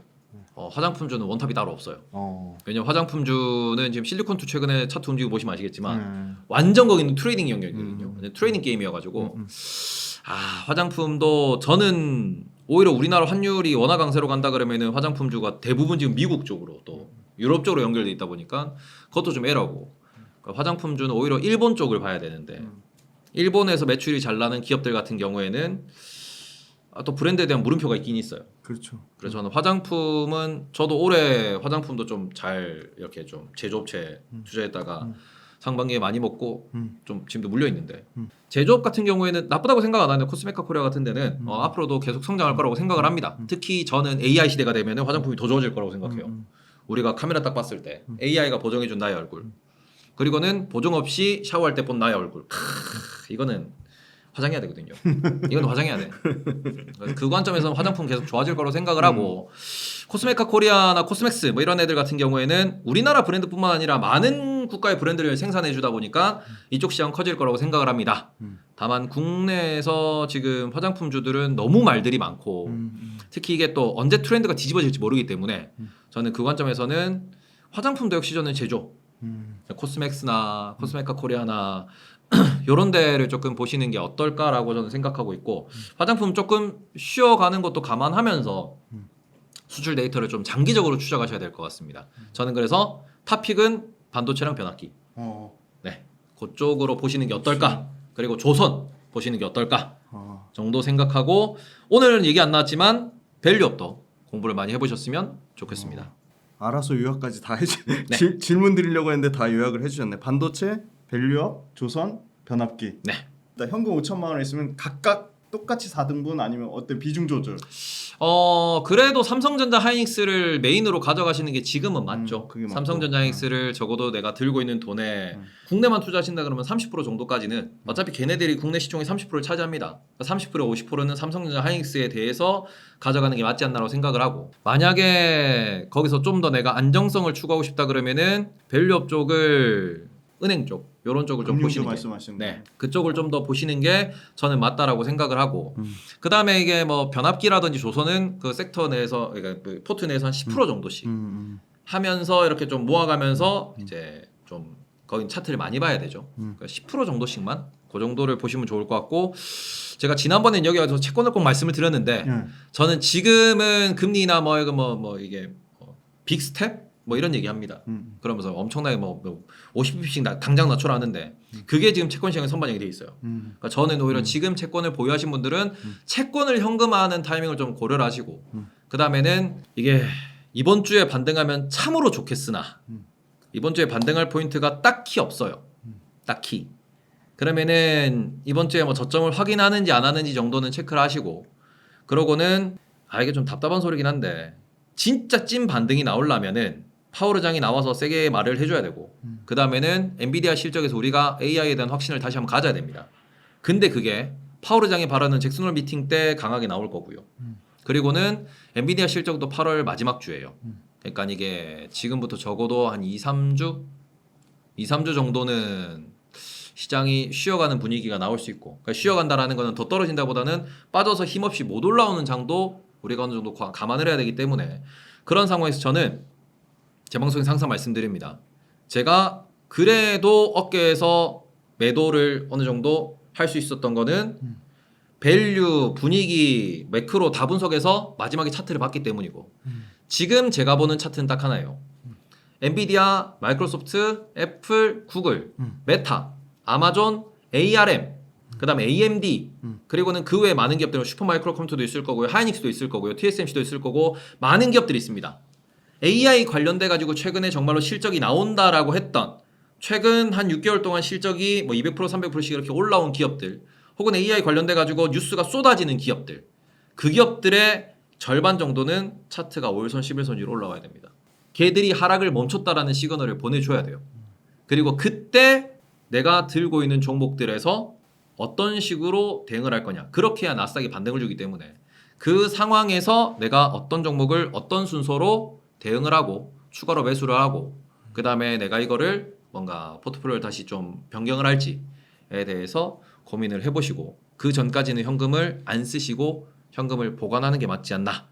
Speaker 2: 화장품주는 원탑이 따로 없어요.
Speaker 1: 어.
Speaker 2: 왜냐면 화장품주는 지금 실리콘투 최근에 차트 움직이고 보시면 아시겠지만 완전 거기는 트레이딩 영역이거든요. 트레이딩 게임이어가지고 화장품도 저는 오히려 우리나라 환율이 원화 강세로 간다 그러면은 화장품주가 대부분 지금 미국 쪽으로 또 유럽 쪽으로 연결돼 있다 보니까 그것도 좀 에러고 그러니까 화장품주는 오히려 일본 쪽을 봐야 되는데 일본에서 매출이 잘 나는 기업들 같은 경우에는 또 브랜드에 대한 물음표가 있긴 있어요.
Speaker 1: 그렇죠.
Speaker 2: 그래서 저는 화장품은 저도 올해 화장품도 좀 잘 이렇게 좀 제조업체 투자했다가 상반기에 많이 먹고 좀 지금도 물려 있는데 제조업 같은 경우에는 나쁘다고 생각 안 하는데 코스메카 코리아 같은 데는 앞으로도 계속 성장할 거라고 생각을 합니다. 특히 저는 AI 시대가 되면 화장품이 더 좋아질 거라고 생각해요. 우리가 카메라 딱 봤을 때 AI가 보정해준 나의 얼굴 그리고는 보정 없이 샤워할 때 본 나의 얼굴 이거는 화장해야 되거든요. 이건 화장해야 돼. 그래서 그 관점에서는 화장품 계속 좋아질 거라고 생각을 하고 코스메카 코리아나 코스맥스 뭐 이런 애들 같은 경우에는 우리나라 브랜드뿐만 아니라 많은 국가의 브랜드를 생산해 주다 보니까 이쪽 시장 커질 거라고 생각을 합니다. 다만 국내에서 지금 화장품주들은 너무 말들이 많고 특히 이게 또 언제 트렌드가 뒤집어질지 모르기 때문에 저는 그 관점에서는 화장품도 역시 저는 제조 코스맥스나 코스메카 코리아나 요런 데를 조금 보시는 게 어떨까라고 저는 생각하고 있고 화장품 조금 쉬어가는 것도 감안하면서 수출 데이터를 좀 장기적으로 추적하셔야 될 것 같습니다. 저는 그래서 탑픽은 반도체랑 변압기 네, 그쪽으로 보시는 게 어떨까 그리고 조선 보시는 게 어떨까 정도 생각하고 오늘은 얘기 안 나왔지만 밸류업도 공부를 많이 해보셨으면 좋겠습니다.
Speaker 1: 알아서 요약까지 다 해주.
Speaker 2: 네.
Speaker 1: 질문 드리려고 했는데 다 요약을 해주셨네. 반도체, 밸류업, 조선, 변압기.
Speaker 2: 네.
Speaker 1: 일단 현금 5천만 원 있으면 각각 똑같이 4등분 아니면 어떤 비중 조절?
Speaker 2: 그래도 삼성전자 하이닉스를 메인으로 가져가시는 게 지금은 맞죠.
Speaker 1: 그게 맞고.
Speaker 2: 삼성전자 하이닉스를 적어도 내가 들고 있는 돈에 국내만 투자하신다 그러면 30% 정도까지는 어차피 걔네들이 국내 시총의 30%를 차지합니다. 30% 50%는 삼성전자 하이닉스에 대해서 가져가는 게 맞지 않나라고 생각을 하고 만약에 거기서 좀 더 내가 안정성을 추구하고 싶다 그러면은 밸류업 쪽을 은행 쪽 이런 쪽을 좀
Speaker 1: 금융주
Speaker 2: 보시는 게
Speaker 1: 말씀하시는
Speaker 2: 네, 그쪽을 좀 더 보시는 게 저는 맞다라고 생각을 하고 그 다음에 이게 뭐 변압기라든지 조선은 그 섹터 내에서 그러니까 그 포트 내에서 한 10% 정도씩 하면서 이렇게 좀 모아가면서 이제 좀 거긴 차트를 많이 봐야 되죠. 그러니까 10% 정도씩만 그 정도를 보시면 좋을 것 같고 제가 지난번엔 여기 와서 채권을 꼭 말씀을 드렸는데 저는 지금은 금리나 뭐 이게 빅스텝 뭐 이런 얘기합니다. 그러면서 엄청나게 뭐 50bp씩 당장 낮춰라는데 그게 지금 채권 시장에 선반영이 돼 있어요. 그러니까 저는 오히려 지금 채권을 보유하신 분들은 채권을 현금화하는 타이밍을 좀 고려를 하시고 그 다음에는 이게 이번 주에 반등하면 참으로 좋겠으나 이번 주에 반등할 포인트가 딱히 없어요. 딱히. 그러면은 이번 주에 뭐 저점을 확인하는지 안 하는지 정도는 체크를 하시고 그러고는 이게 좀 답답한 소리긴 한데 진짜 찐 반등이 나오려면은 파월 의장이 나와서 세게 말을 해줘야 되고 그 다음에는 엔비디아 실적에서 우리가 AI에 대한 확신을 다시 한번 가져야 됩니다. 근데 그게 파월 의장이 바라는 잭슨홀 미팅 때 강하게 나올 거고요. 그리고는 엔비디아 실적도 8월 마지막 주예요. 그러니까 이게 지금부터 적어도 한 2-3주 정도는 시장이 쉬어가는 분위기가 나올 수 있고 그러니까 쉬어간다라는 거는 더 떨어진다보다는 빠져서 힘없이 못 올라오는 장도 우리가 어느 정도 감안을 해야 되기 때문에 그런 상황에서 저는 제 방송에서 항상 말씀드립니다. 제가 그래도 어깨에서 매도를 어느 정도 할 수 있었던 거는 밸류, 분위기, 매크로 다 분석해서 마지막에 차트를 봤기 때문이고 지금 제가 보는 차트는 딱 하나예요. 엔비디아, 마이크로소프트, 애플, 구글, 메타, 아마존, ARM, 그 다음에 AMD 그리고는 그 외에 많은 기업들은 슈퍼마이크로 컴퓨터도 있을 거고요. 하이닉스도 있을 거고요. TSMC도 있을 거고 많은 기업들이 있습니다. AI 관련돼 가지고 최근에 정말로 실적이 나온다라고 했던 최근 한 6개월 동안 실적이 뭐 200% 300%씩 이렇게 올라온 기업들 혹은 AI 관련돼 가지고 뉴스가 쏟아지는 기업들 그 기업들의 절반 정도는 차트가 5일선 11선 위로 올라와야 됩니다. 걔들이 하락을 멈췄다라는 시그널을 보내줘야 돼요. 그리고 그때 내가 들고 있는 종목들에서 어떤 식으로 대응을 할 거냐 그렇게 해야 나스닥이 반등을 주기 때문에 그 상황에서 내가 어떤 종목을 어떤 순서로 대응을 하고 추가로 매수를 하고 그 다음에 내가 이거를 뭔가 포트폴리오를 다시 좀 변경을 할지에 대해서 고민을 해보시고 그 전까지는 현금을 안 쓰시고 현금을 보관하는 게 맞지 않나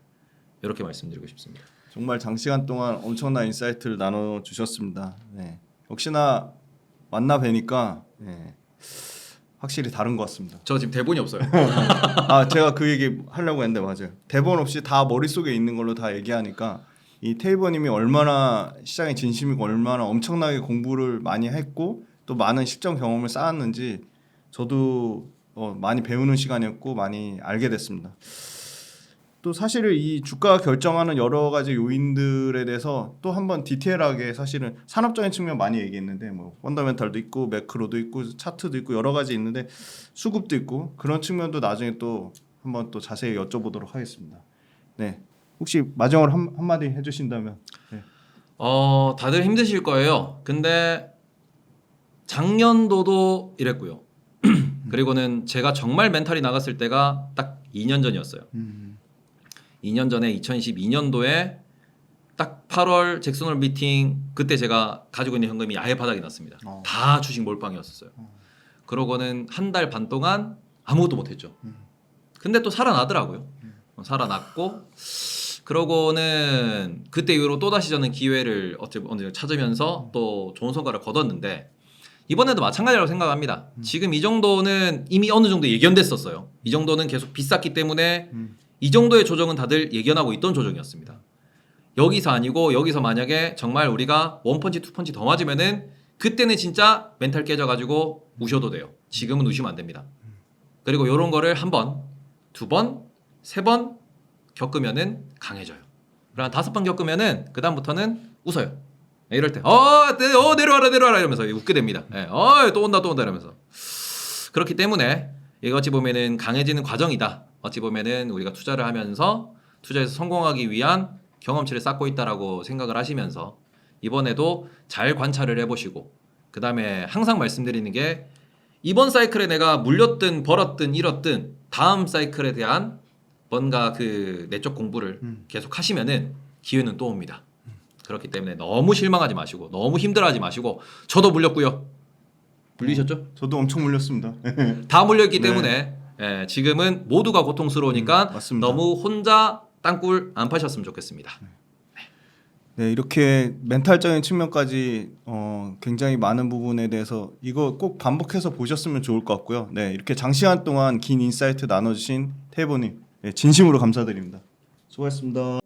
Speaker 2: 이렇게 말씀드리고 싶습니다.
Speaker 1: 정말 장시간 동안 엄청난 인사이트를 나눠 주셨습니다. 네. 역시나 만나 뵈니까 네. 확실히 다른 것 같습니다.
Speaker 2: 저 지금 대본이 없어요.
Speaker 1: 아 제가 그 얘기 하려고 했는데 맞아요. 대본 없이 다 머릿속에 있는 걸로 다 얘기하니까 이 테이버님이 얼마나 시장에 진심이고 얼마나 엄청나게 공부를 많이 했고 또 많은 실전 경험을 쌓았는지 저도 많이 배우는 시간이었고 많이 알게 됐습니다. 또 사실은 이 주가 결정하는 여러 가지 요인들에 대해서 또 한번 디테일하게 사실은 산업적인 측면 많이 얘기했는데 뭐 펀더멘탈도 있고 매크로도 있고 차트도 있고 여러 가지 있는데 수급도 있고 그런 측면도 나중에 또 한번 또 자세히 여쭤보도록 하겠습니다. 네, 혹시 마지막으로 한마디 해주신다면. 네.
Speaker 2: 다들 힘드실 거예요. 근데 작년도도 이랬고요. 그리고는 제가 정말 멘탈이 나갔을 때가 딱 2년 전이었어요. 2년 전에 2012년도에 딱 8월 잭슨홀 미팅 그때 제가 가지고 있는 현금이 아예 바닥이 났습니다. 다 주식 몰빵이었어요. 그러고는 한 달 반 동안 아무것도 못했죠. 근데 또 살아나더라고요. 살아났고 그러고는 그때 이후로 또 다시 저는 기회를 언제 찾으면서 또 좋은 성과를 거뒀는데 이번에도 마찬가지라고 생각합니다. 지금 이 정도는 이미 어느 정도 예견됐었어요. 이 정도는 계속 비쌌기 때문에 이 정도의 조정은 다들 예견하고 있던 조정이었습니다. 여기서 아니고 여기서 만약에 정말 우리가 원펀치 투펀치 더 맞으면은 그때는 진짜 멘탈 깨져가지고 우셔도 돼요. 지금은 우시면 안 됩니다. 그리고 이런 거를 한 번, 두 번, 세 번 겪으면은 강해져요. 그리고 한 5번 겪으면은 그 다음부터는 웃어요. 이럴 때 내려와라 이러면서 웃게 됩니다. 또 온다 이러면서. 그렇기 때문에 이거 어찌 보면은 강해지는 과정이다. 어찌 보면은 우리가 투자를 하면서 투자에서 성공하기 위한 경험치를 쌓고 있다라고 생각을 하시면서 이번에도 잘 관찰을 해보시고 그 다음에 항상 말씀드리는 게 이번 사이클에 내가 물렸든 벌었든 잃었든 다음 사이클에 대한 뭔가 그 내적 공부를 계속 하시면은 기회는 또 옵니다. 그렇기 때문에 너무 실망하지 마시고 너무 힘들어하지 마시고 저도 물렸고요. 물리셨죠?
Speaker 1: 저도 엄청 물렸습니다.
Speaker 2: 다 물렸기
Speaker 1: 네.
Speaker 2: 때문에 지금은 모두가 고통스러우니까
Speaker 1: 맞습니다.
Speaker 2: 너무 혼자 땅굴 안 파셨으면 좋겠습니다.
Speaker 1: 네, 이렇게 멘탈적인 측면까지 굉장히 많은 부분에 대해서 이거 꼭 반복해서 보셨으면 좋을 것 같고요. 네, 이렇게 장시간 동안 긴 인사이트 나눠주신 테이버님 진심으로 감사드립니다. 수고하셨습니다.